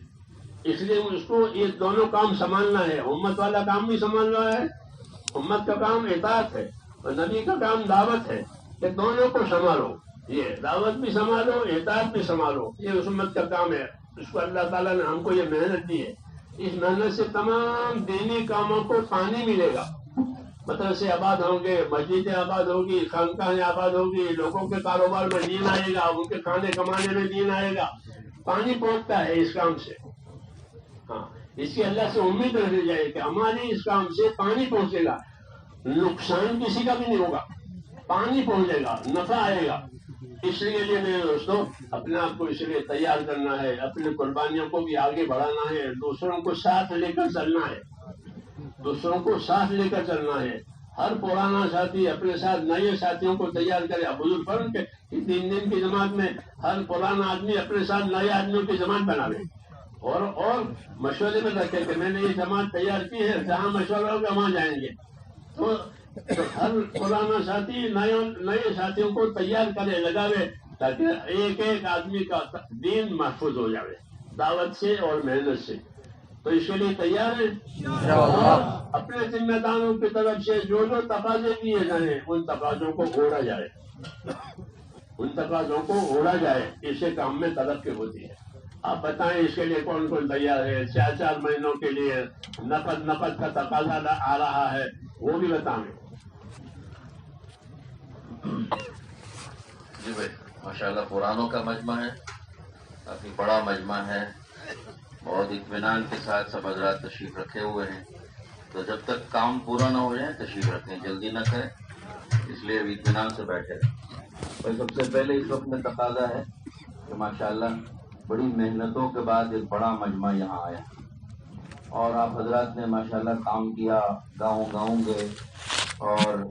اس لیے اس کو یہ دونوں کام سنبھالنا ہے۔ امت والا کام بھی سنبھالنا ہے، امت کا کام اطاعت ہے اور نبی کا کام دعوت ہے، کہ دونوں کو سنبھالو، یہ دعوت بھی سنبھالو، اطاعت بھی سنبھالو، یہ اس امت کا کام ہے۔ اس کو اللہ تعالیٰ نے ہم کو یہ محنت دی ہے، اس محنت سے تمام دینی کاموں کو پانی ملے گا۔ مدرسے آباد ہوں گے، مسجدیں آباد ہوگی، خانقاہیں آباد ہوگی، لوگوں کے کاروبار میں دین آئے گا، ان کے کھانے کمانے میں دین آئے گا۔ پانی پہنچتا ہے اس کام سے۔ ہاں، اس کی اللہ سے امید رکھی جائے کہ ہماری اس کام سے پانی پہنچے گا، نقصان کسی کا بھی نہیں ہوگا، پانی پہنچے گا، نفع آئے گا۔ اس لیے میرے دوستوں اپنے آپ کو اس لیے تیار کرنا ہے، اپنی قربانیوں کو بھی آگے بڑھانا ہے، دوسروں کو ساتھ لے کر چلنا ہے، دوسروں کو ساتھ لے کر چلنا ہے۔ ہر پرانا ساتھی اپنے ساتھ نئے ساتھیوں کو تیار کرے۔ حضور فرماتے ہیں کہ 3 دن کی جماعت میں ہر پرانا آدمی اپنے ساتھ نئے آدمیوں کی جماعت بناوے اور مشورے میں رکھے کہ میں نے یہ جماعت تیار کی ہے، جہاں مشورہ ہوگا وہاں جائیں گے۔ تو ہر پرانا ساتھی نئے ساتھیوں کو تیار کرے، لگاوے، تاکہ ایک ایک آدمی کا دین محفوظ ہو جائے دعوت سے اور محنت سے۔ تو اس کے لیے تیار ہے، اور اپنے ذمہ داروں کی طرف سے جو جو تقاضے دیے جائیں ان تقاضوں کو اوڑا جائے، ان تقاضوں کو اوڑا جائے، اس سے کام میں ترقی ہوتی ہے۔ آپ بتائیں اس کے لیے کون کون تیار ہے؟ 4 مہینوں کے لیے نقد کا تقاضا آ رہا ہے، وہ بھی بتائیں۔ جی بھائی، ماشاءاللہ قرآنوں کا مجمع ہے، کافی بڑا مجمع ہے، بہت اطمینان کے ساتھ سب حضرات تشریف رکھے ہوئے ہیں۔ تو جب تک کام پورا نہ ہو جائے تشریف رکھیں، جلدی نہ کریں، اس لیے ابھی اطمینان سے بیٹھے رہیں۔ اور سب سے پہلے اس وقت میں تقاضا ہے کہ ماشاءاللہ بڑی محنتوں کے بعد ایک بڑا مجمع یہاں آیا، اور آپ حضرات نے ماشاءاللہ کام کیا، گاؤں گئے اور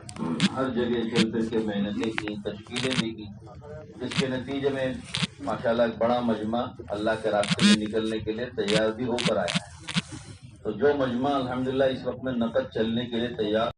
ہر جگہ چل پھر کے محنتیں کی، تشکیلیں بھی کی، جس کے نتیجے میں ماشاءاللہ ایک بڑا مجمع اللہ کے راستے میں نکلنے کے لیے تیار بھی ہو کر آیا ہے۔ تو جو مجمع الحمدللہ اس وقت میں نقد چلنے کے لیے تیار